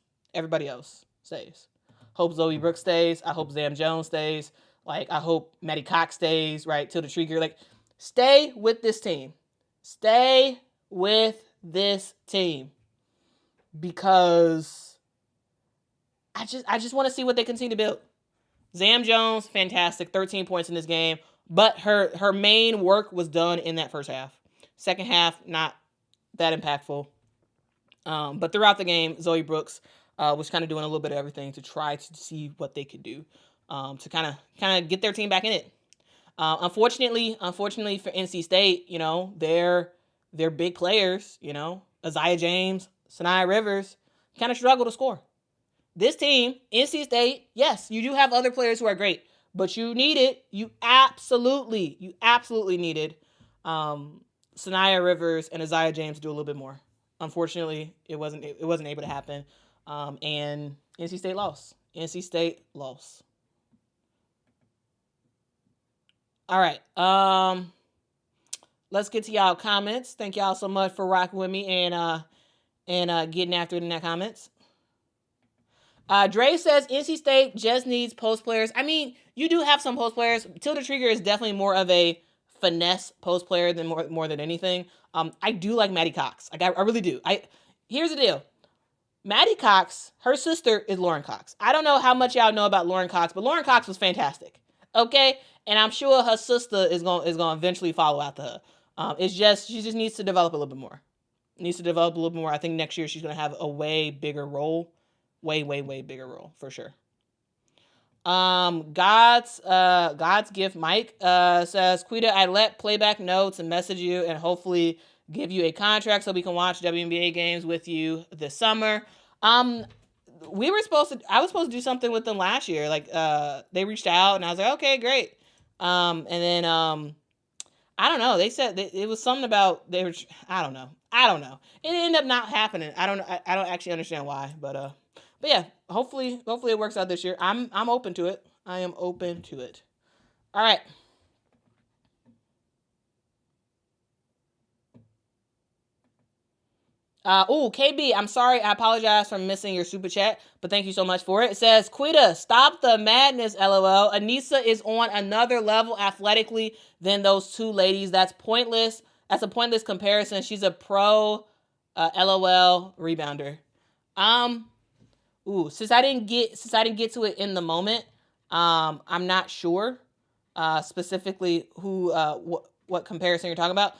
stays. Hope Zoe Brooks stays. I hope Zam Jones stays. Like, I hope Maddie Cox stays, right? Tilda Trieger. Like, stay with this team. Stay with this team. Because I just want to see what they continue to build. Zam Jones, fantastic. 13 points in this game. But her main work was done in that first half. Second half, not that impactful. But throughout the game, Zoe Brooks was kind of doing a little bit of everything to try to see what they could do to kind of get their team back in it. Unfortunately for NC State, you know, their big players, you know, Isaiah James, Sanaya Rivers, kind of struggle to score. This team, NC State, yes, you do have other players who are great, but you absolutely needed Sanaya Rivers and Isaiah James to do a little bit more. Unfortunately, it wasn't able to happen. And NC State lost. All right. Let's get to y'all comments. Thank y'all so much for rocking with me and getting after it in the comments. Dre says NC State just needs post players. I mean, you do have some post players. Tilda Trieger is definitely more of a finesse post player than more than anything. I do like Maddie Cox. I really do. Here's the deal. Maddie Cox, her sister is Lauren Cox. I don't know how much y'all know about Lauren Cox, but Lauren Cox was fantastic. Okay? And I'm sure her sister is going to eventually follow after her. She just needs to develop a little bit more. I think next year she's going to have a way bigger role. Way bigger role, for sure. God's gift Mike says, Quita, I let playback notes and message you and hopefully give you a contract so we can watch WNBA games with you this summer. I was supposed to do something with them last year. Like they reached out and I was like, okay, great. And then I don't know. They said it was something about I don't know. It ended up not happening. I don't actually understand why, but yeah, hopefully it works out this year. I'm open to it. I am open to it. All right. KB, I'm sorry. I apologize for missing your super chat, but thank you so much for it. It says, Quita, stop the madness, LOL. Anissa is on another level athletically than those two ladies. That's pointless. That's a pointless comparison. She's a pro LOL rebounder. Since I didn't get to it in the moment, I'm not sure specifically who what comparison you're talking about.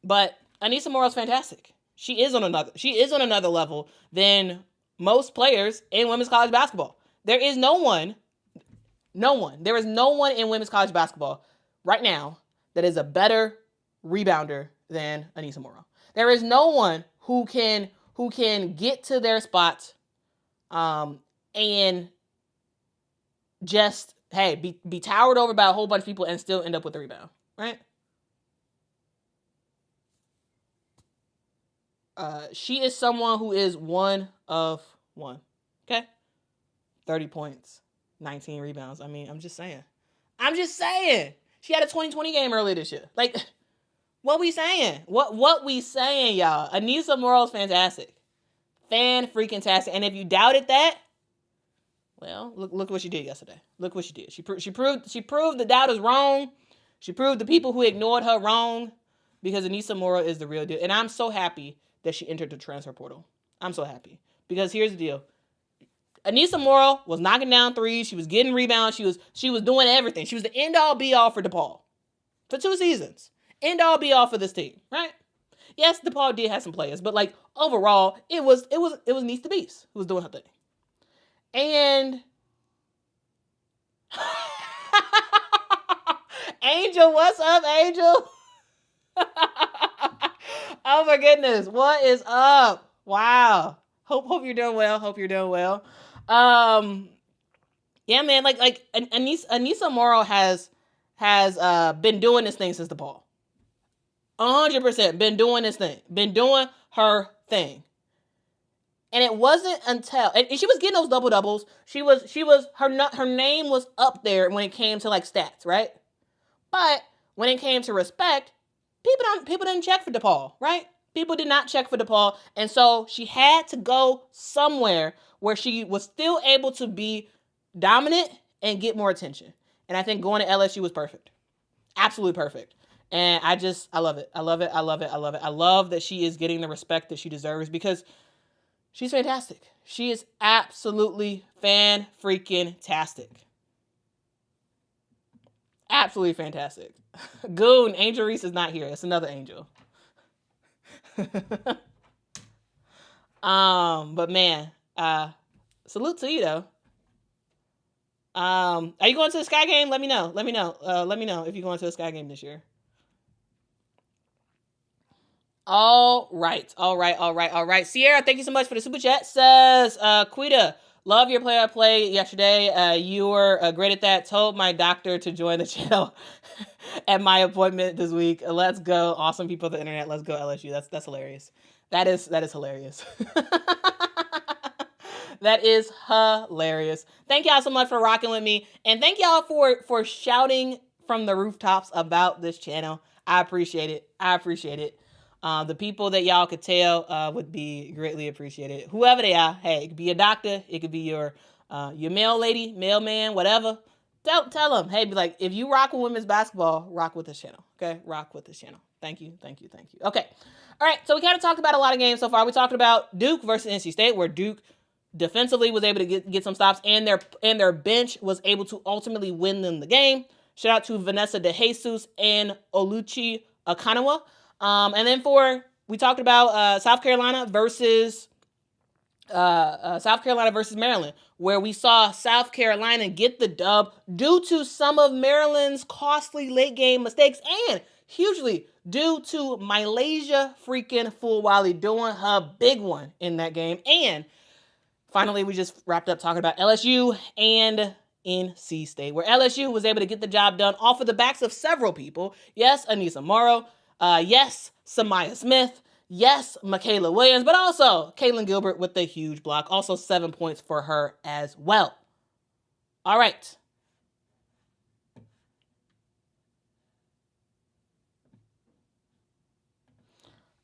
But Anissa Morrow's fantastic. She is on another level than most players in women's college basketball. There is no one in women's college basketball right now that is a better rebounder than Anissa Morrow. There is no one who can get to their spots and just be towered over by a whole bunch of people and still end up with a rebound, right? She is someone who is one of one. Okay? 30 points, 19 rebounds. I mean, I'm just saying. She had a 20-20 game earlier this year. Like, what we saying? What we saying, y'all? Anissa Morrow's fantastic. Fan-freaking-tastic. And if you doubted that, well, look what she did yesterday. Look what she did. She proved the doubters wrong. She proved the people who ignored her wrong, because Anissa Morrow is the real deal. And I'm so happy that she entered the transfer portal. I'm so happy. Because here's the deal. Anissa Morrow was knocking down threes. She was getting rebounds. She was doing everything. She was the end-all, be-all for DePaul. For 2 seasons. End-all, be-all for this team. Right? Yes, DePaul did have some players. But, like, overall, it was Niece the Beast who was doing her thing. And Angel, what's up, Angel? Oh my goodness, what is up? Wow. Hope you're doing well. Yeah, man, like Anissa Morrow has been doing this thing since DePaul. 100% been doing this thing. Been doing her thing. And it wasn't until, and she was getting those double doubles. Her name was up there when it came to like stats, right? But when it came to respect, people didn't check for DePaul, right? People did not check for DePaul, and so she had to go somewhere where she was still able to be dominant and get more attention. And I think going to LSU was perfect, absolutely perfect. And I love it. I love that she is getting the respect that she deserves, because she's fantastic. She is absolutely fan-freaking-tastic. Absolutely fantastic. Goon, Angel Reese is not here. It's another Angel. But man, salute to you though. Are you going to the Sky game? Let me know. Let me know if you're going to the Sky game this year. All right. Sierra, thank you so much for the super chat. Says, Quita, love your play yesterday. You were great at that. Told my doctor to join the channel at my appointment this week. Let's go. Awesome people of the internet. Let's go LSU. That's hilarious. That is hilarious. That is hilarious. Thank y'all so much for rocking with me. And thank y'all for shouting from the rooftops about this channel. I appreciate it. The people that y'all could tell would be greatly appreciated. Whoever they are, hey, it could be a doctor, it could be your mail lady, mailman, whatever. Tell them, hey, be like, if you rock with women's basketball, rock with this channel, okay? Rock with this channel. Thank you. Okay, all right, so we kind of talked about a lot of games so far. We talked about Duke versus NC State, where Duke defensively was able to get some stops, and their bench was able to ultimately win them the game. Shout out to Vanessa DeJesus and Oluchi Akanawa. And then we talked about South Carolina versus South Carolina versus Maryland, where we saw South Carolina get the dub due to some of Maryland's costly late game mistakes and hugely due to Malaysia freaking Fulwiley doing her big one in that game. And finally, we just wrapped up talking about LSU and NC State, where LSU was able to get the job done off of the backs of several people. Yes, Anissa Morrow. Yes, Samaya Smith. Yes, Michaela Williams, but also Caitlin Gilbert with the huge block. Also 7 points for her as well. All right.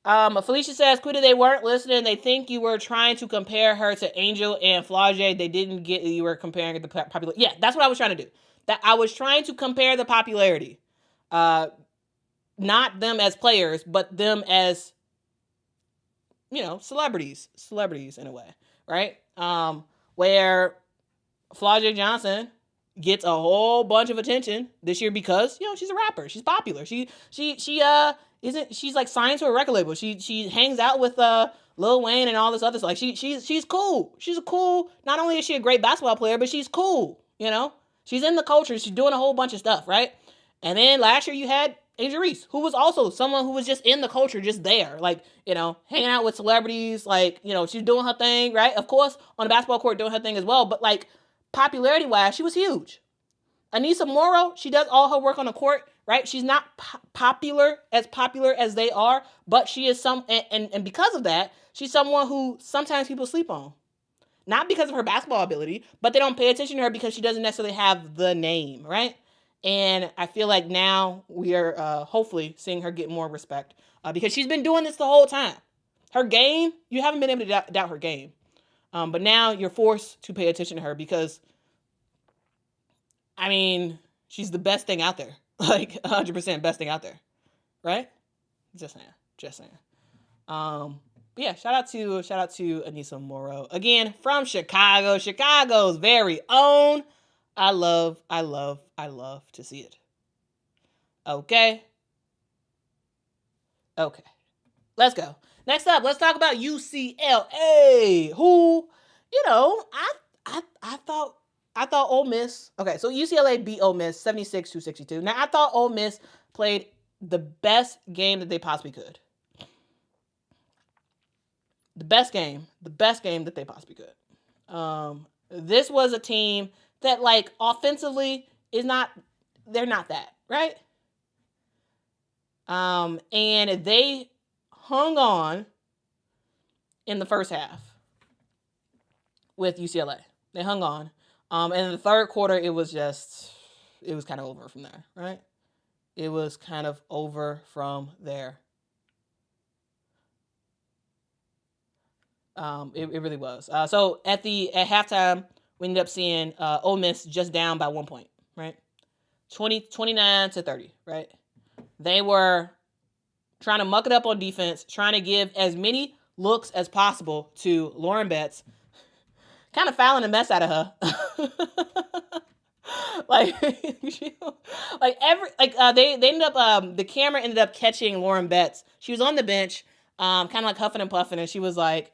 Felicia says, Quita, they weren't listening. They think you were trying to compare her to Angel and Flau'jae. They didn't get you were comparing it to popularity. Yeah, that's what I was trying to do. That I was trying to compare the popularity. Not them as players, but them as, celebrities in a way, right? Where Flau'jae Johnson gets a whole bunch of attention this year because, she's a rapper. She's popular. She's like signed to a record label. She hangs out with Lil Wayne and all this other stuff. Like she's cool. She's a cool. Not only is she a great basketball player, but she's cool. She's in the culture. She's doing a whole bunch of stuff, right? And then last year you had Angel Reese, who was also someone who was just in the culture, just there, like, hanging out with celebrities, like, she's doing her thing, right? Of course, on the basketball court, doing her thing as well. But like popularity-wise, she was huge. Anissa Morrow, she does all her work on the court, right? She's not popular as they are, but she is and because of that, she's someone who sometimes people sleep on. Not because of her basketball ability, but they don't pay attention to her because she doesn't necessarily have the name, right? And I feel like now we are hopefully seeing her get more respect because she's been doing this the whole time. Her game, you haven't been able to doubt her game. But now you're forced to pay attention to her because, she's the best thing out there. Like 100% best thing out there. Right? Just saying. But yeah, shout out to Anissa Morrow. Again, from Chicago. Chicago's very own. I love to see it. Okay. Let's go. Next up, let's talk about UCLA, who, I thought Ole Miss. Okay, so UCLA beat Ole Miss 76-62. Now, I thought Ole Miss played the best game that they possibly could. The best game that they possibly could. This was a team that, like, offensively they're not that, right? And they hung on in the first half with UCLA. They hung on. And in the third quarter, it was kind of over from there, right? It was kind of over from there. It really was. So at halftime, we ended up seeing Ole Miss just down by 1 point, right? 29-30, right? They were trying to muck it up on defense, trying to give as many looks as possible to Lauren Betts, kind of fouling the mess out of her. They ended up the camera ended up catching Lauren Betts. She was on the bench, kind of like huffing and puffing, and she was like,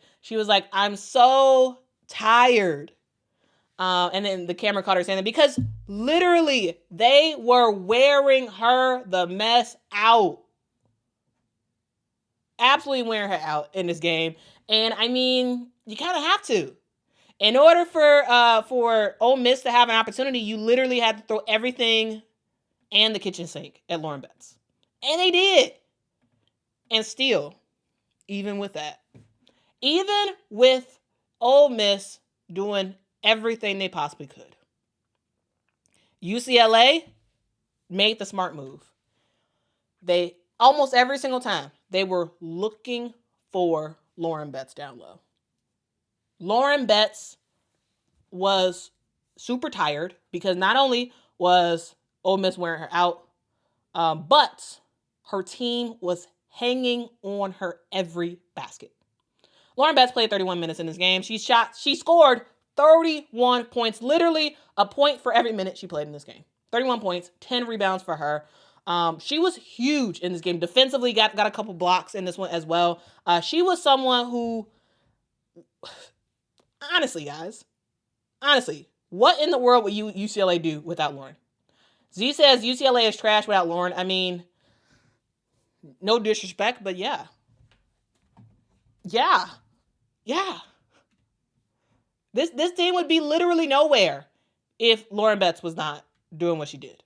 I'm so tired. And then the camera caught her saying that because literally they were wearing her the mess out. Absolutely wearing her out in this game. And you kind of have to. In order for Ole Miss to have an opportunity, you literally had to throw everything and the kitchen sink at Lauren Betts. And they did. And still, even with that, even with Ole Miss doing everything they possibly could, UCLA made the smart move. They, almost every single time, they were looking for Lauren Betts down low. Lauren Betts was super tired because not only was Ole Miss wearing her out, but her team was hanging on her every basket. Lauren Betts played 31 minutes in this game. She scored 31 points, literally a point for every minute she played in this game. 31 points, 10 rebounds for her. She was huge in this game. Defensively, got a couple blocks in this one as well. She was someone who Honestly, guys. Honestly, what in the world would UCLA do without Lauren? Z says UCLA is trash without Lauren. I mean, no disrespect, but yeah. Yeah. Yeah. This team would be literally nowhere if Lauren Betts was not doing what she did.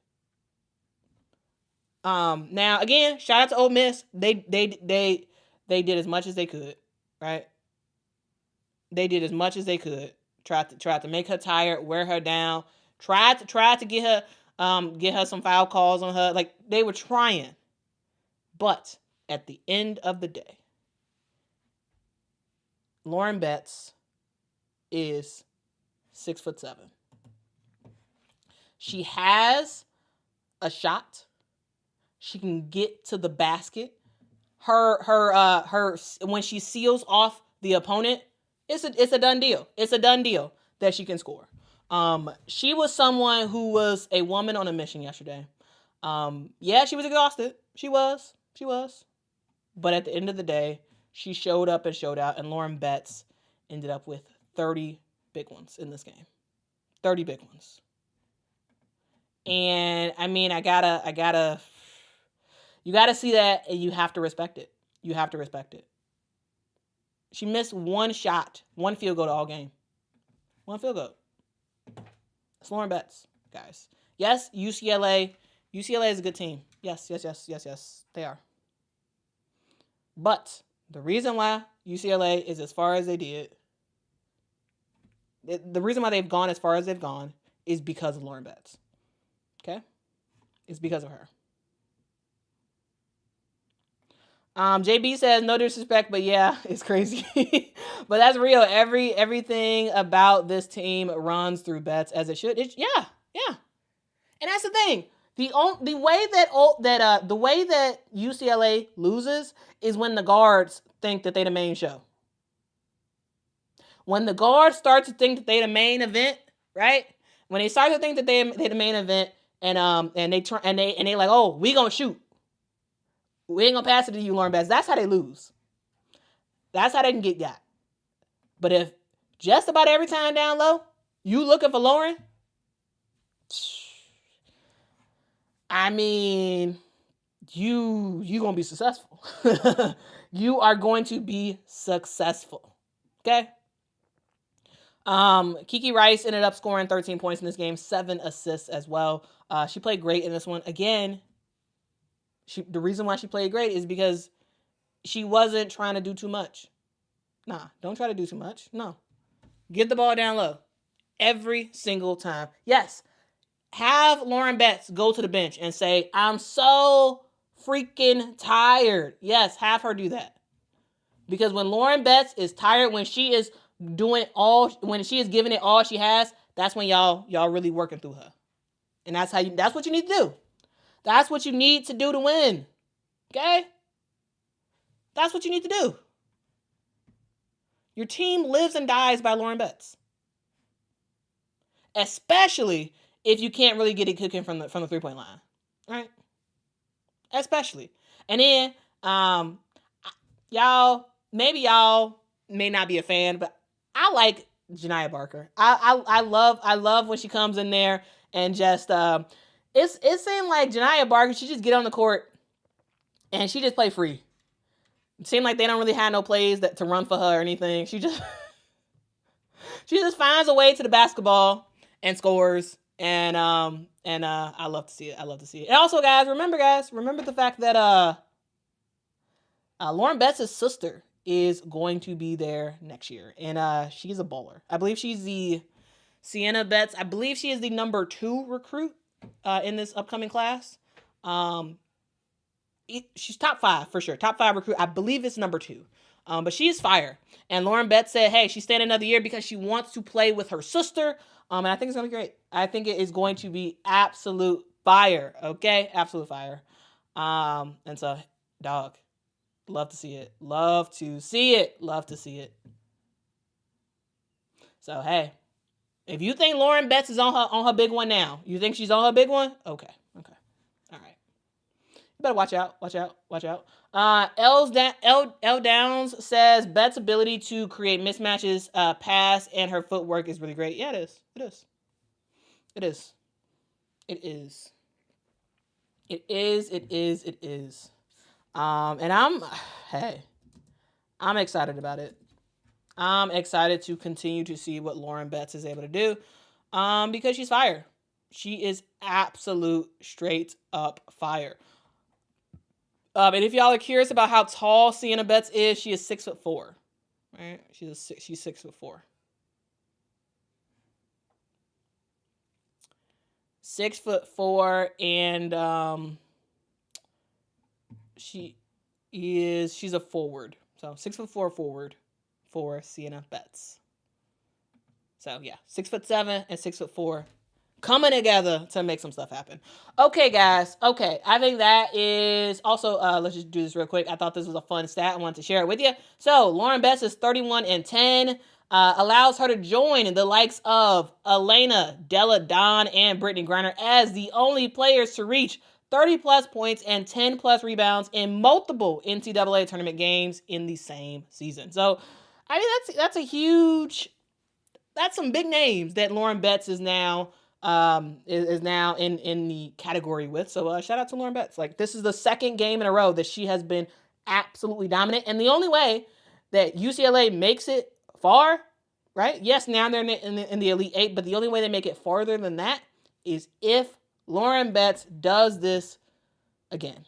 Now again, shout out to Ole Miss. They did as much as they could, right? They did as much as they could. Tried to make her tired, wear her down. Tried to get her some foul calls on her. Like, they were trying. But at the end of the day, Lauren Betts is 6'7". She has a shot. She can get to the basket. Her when she seals off the opponent, it's a done deal. It's a done deal that she can score. She was someone who was a woman on a mission yesterday. Yeah, she was exhausted. She was. But at the end of the day, she showed up and showed out, and Lauren Betts ended up with 30 big ones in this game. 30 big ones. And I mean, you gotta see that, and you have to respect it. You have to respect it. She missed one shot, one field goal all game. One field goal. It's Lauren Betts, guys. Yes, UCLA is a good team. Yes, they are. But the reason why UCLA is as far as they did, the reason why they've gone as far as they've gone is because of Lauren Betts. Okay? It's because of her. JB says, no disrespect, but yeah, it's crazy. But that's real. Everything about this team runs through Betts as it should. Yeah. And that's the thing. The way that UCLA loses is when the guards think that they the main show. When the guards start to think that they the main event, right? When they start to think that they the main event, and they like, oh, we gonna shoot. We ain't gonna pass it to you, Lauren Betts. That's how they lose. That's how they can get got. But if just about every time down low, you looking for Lauren, I mean, you gonna be successful. You are going to be successful. Okay? Kiki Rice ended up scoring 13 points in this game, 7 assists as well. She played great in this one. Again, the reason why she played great is because she wasn't trying to do too much. Nah, don't try to do too much. No. Get the ball down low. Every single time. Yes. Have Lauren Betts go to the bench and say, I'm so freaking tired. Yes, have her do that. Because when Lauren Betts is tired, when she is giving it all she has, that's when y'all really working through her. And that's what you need to do. That's what you need to do to win. Okay? That's what you need to do. Your team lives and dies by Lauren Betts. Especially if you can't really get it cooking from the 3-point line. Right? Especially. And then, y'all may not be a fan, but I like Janiah Barker. I love when she comes in there and just it seemed like Janiah Barker, she just get on the court and she just play free. It seemed like they don't really have no plays to run for her or anything. She just finds a way to the basketball and scores. And I love to see it. And also, guys, remember the fact that Lauren Betts' sister is going to be there next year, and she's a baller. I believe she's the Sienna Betts. I believe she is the number 2 recruit in this upcoming class. She's top 5 for sure. Top 5 recruit. I believe it's number 2. But she's fire. And Lauren Betts said, hey, she's staying another year because she wants to play with her sister. And I think it's going to be great. I think it is going to be absolute fire. Okay? Absolute fire. And so, dog, love to see it. So, hey, if you think Lauren Betts is on her big one now, you think she's on her big one? Okay. All right. better watch out. L Downs says Bet's ability to create mismatches, pass, and her footwork is really great. Yeah, it is. And I'm excited about it. I'm excited to continue to see what Lauren Betts is able to do, because she's fire. She is absolute straight up fire. And if y'all are curious about how tall Sienna Betts is, she is 6'4". Right? She's 6'4". 6'4", and she's a forward. So 6'4" forward for Sienna Betts. So yeah, 6'7" and 6'4", coming together to make some stuff happen. Okay, guys. Okay, I think that is also. Let's just do this real quick. I thought this was a fun stat. I wanted to share it with you. So Lauren Betts is 31-10. Allows her to join the likes of Elena, Della Don, and Brittany Griner as the only players to reach 30-plus points and 10-plus rebounds in multiple NCAA tournament games in the same season. So, I mean, that's a huge. That's some big names that Lauren Betts is now is now in the category with. So shout out to Lauren Betts. Like, this is the second game in a row that she has been absolutely dominant. And the only way that UCLA makes it far, right? Yes, now they're in the Elite Eight, but the only way they make it farther than that is if Lauren Betts does this again.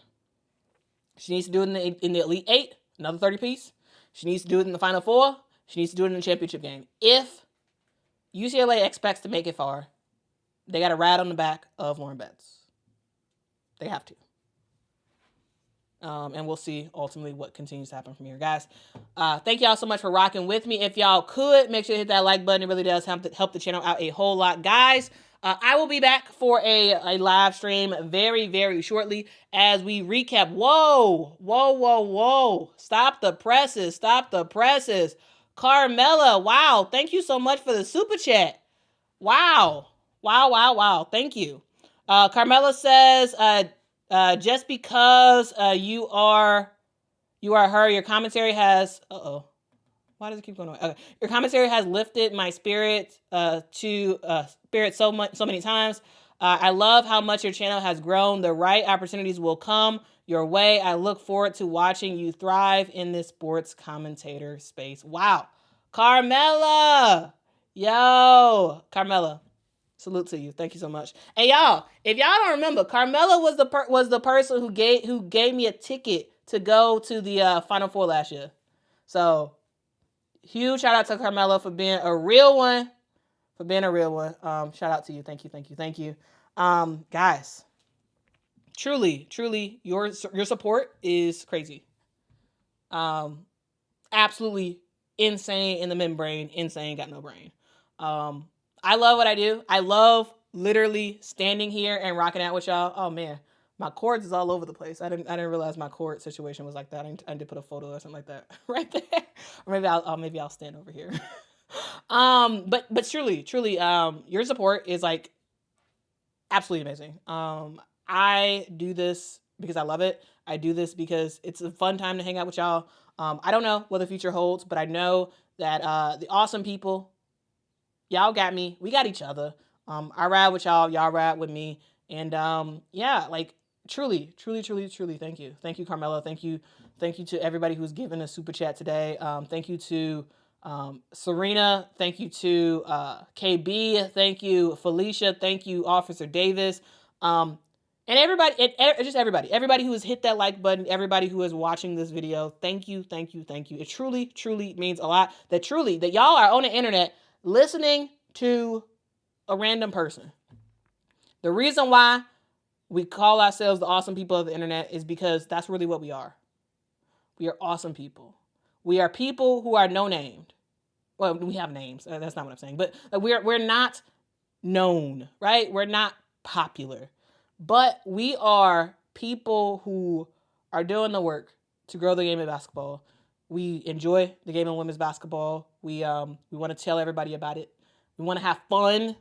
She needs to do it in the Elite Eight, another 30-piece. She needs to do it in the Final Four. She needs to do it in the championship game. If UCLA expects to make it far, they got to ride on the back of Lauren Betts. They have to. And we'll see ultimately what continues to happen from here. Guys, thank y'all so much for rocking with me. If y'all could, make sure to hit that like button. It really does help the channel out a whole lot. Guys, I will be back for a live stream very, very shortly as we recap. Whoa. Stop the presses. Carmela, wow. Thank you so much for the super chat. Wow. Thank you. Carmela says, just because you are her, your commentary has, why does it keep going away? Okay. Your commentary has lifted my spirit so many times. I love how much your channel has grown. The right opportunities will come your way. I look forward to watching you thrive in this sports commentator space. Wow. Carmela. Yo, Carmela. Salute to you. Thank you so much. And y'all, if y'all don't remember, Carmela was the person who gave me a ticket to go to the Final Four last year. So, huge shout out to Carmela for being a real one. Shout out to you. Thank you. Guys, truly, your support is crazy. Absolutely insane in the membrane. Insane, got no brain. I love what I do. I love literally standing here and rocking out with y'all. Oh man, my cords is all over the place. I didn't realize my cord situation was like that. I need to put a photo or something like that right there. Or maybe I'll stand over here. But truly, your support is like absolutely amazing. I do this because I love it. I do this because it's a fun time to hang out with y'all. I don't know what the future holds, but I know that the awesome people, y'all got me. We got each other. I ride with y'all. Y'all ride with me. And yeah, like truly, thank you. Thank you, Carmela. Thank you to everybody who's given a super chat today. Thank you to Serena. Thank you to KB. Thank you, Felicia. Thank you, Officer Davis. And everybody, everybody who has hit that like button, everybody who is watching this video, thank you. It truly means a lot that y'all are on the internet listening to a random person. The reason why we call ourselves the awesome people of the internet is because that's really what we are. We are awesome people. We are people who are no-named. Well, we have names. That's not what I'm saying. But we're not known, right? We're not popular. But we are people who are doing the work to grow the game of basketball. We enjoy the game of women's basketball. We want to tell everybody about it. We want to have fun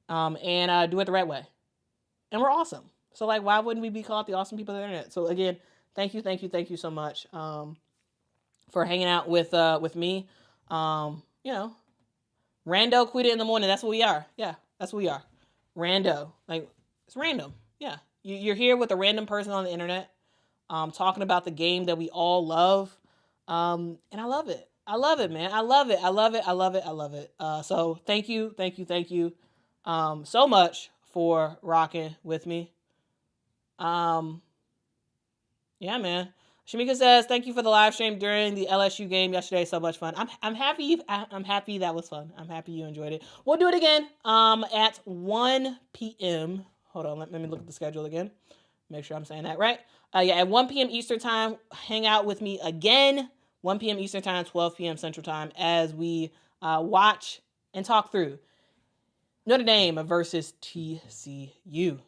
and do it the right way. And we're awesome. So like, why wouldn't we be called the awesome people of the internet? So again, thank you so much for hanging out with me. You know, rando Quita in the morning. That's what we are. Yeah, that's what we are. Rando. Like, it's random. Yeah, you're here with a random person on the internet, talking about the game that we all love, and I love it. I love it, man. I love it. I love it. I love it. I love it. So thank you, so much for rocking with me. Yeah, man. Shamika says, "Thank you for the live stream during the LSU game yesterday. So much fun. I'm happy. I'm happy that was fun. I'm happy you enjoyed it. We'll do it again. At 1 p.m. Hold on. Let me look at the schedule again. Make sure I'm saying that right. Yeah, at 1 p.m. Eastern time. Hang out with me again. 1 p.m. Eastern time, 12 p.m. Central time, as we watch and talk through Notre Dame versus TCU.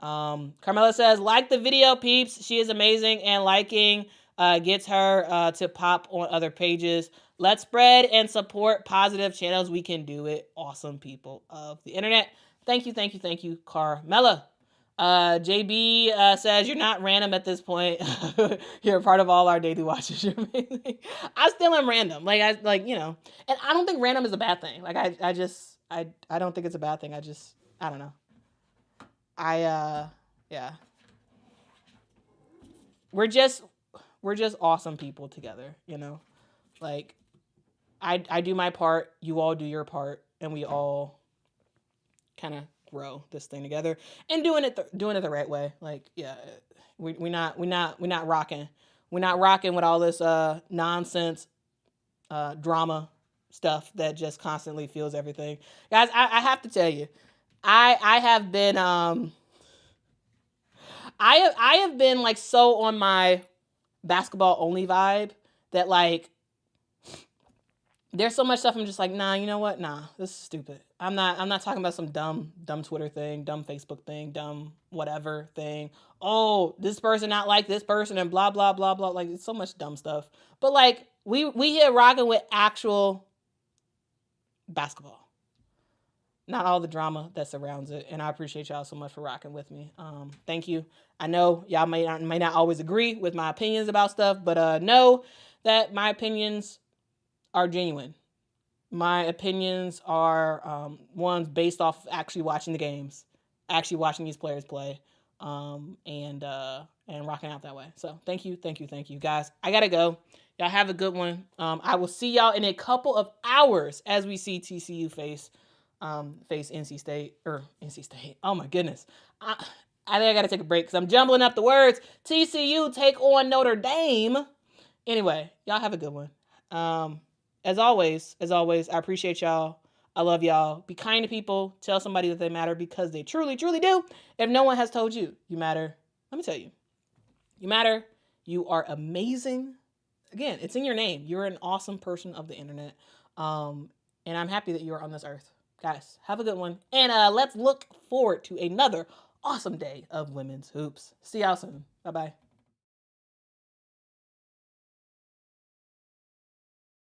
Carmela says, like the video, peeps. She is amazing, and liking gets her to pop on other pages. Let's spread and support positive channels. We can do it. Awesome people of the internet. Thank you, Carmela. JB says, you're not random at this point. You're a part of all our daily watches. You're amazing. I still am random. Like, and I don't think random is a bad thing. Like, I don't think it's a bad thing. I don't know. Yeah. We're just awesome people together, Like, I do my part, you all do your part, and we all kind of grow this thing together and doing it the right way. Like, yeah, we're not rocking. We're not rocking with all this nonsense drama stuff that just constantly fuels everything. Guys, I have to tell you, I have been I have been like so on my basketball only vibe that like there's so much stuff I'm just like, nah, you know what? Nah, this is stupid. I'm not talking about some dumb Twitter thing, dumb Facebook thing, dumb whatever thing. Oh, this person not like this person and blah blah blah blah. Like, it's so much dumb stuff. But like we here rocking with actual basketball. Not all the drama that surrounds it, and I appreciate y'all so much for rocking with me. Thank you. I know y'all may not always agree with my opinions about stuff, but know that my opinions are genuine. My opinions are ones based off actually watching the games, actually watching these players play, and rocking out that way. So thank you, guys. I gotta go. Y'all have a good one. I will see y'all in a couple of hours as we see TCU face NC State. Oh my goodness. I think I gotta take a break because I'm jumbling up the words. TCU take on Notre Dame. Anyway, y'all have a good one. As always, I appreciate y'all. I love y'all. Be kind to people. Tell somebody that they matter because they truly, truly do. If no one has told you, you matter. Let me tell you. You matter. You are amazing. Again, it's in your name. You're an awesome person of the internet. And I'm happy that you are on this earth. Guys, have a good one. And let's look forward to another awesome day of women's hoops. See y'all soon. Bye-bye.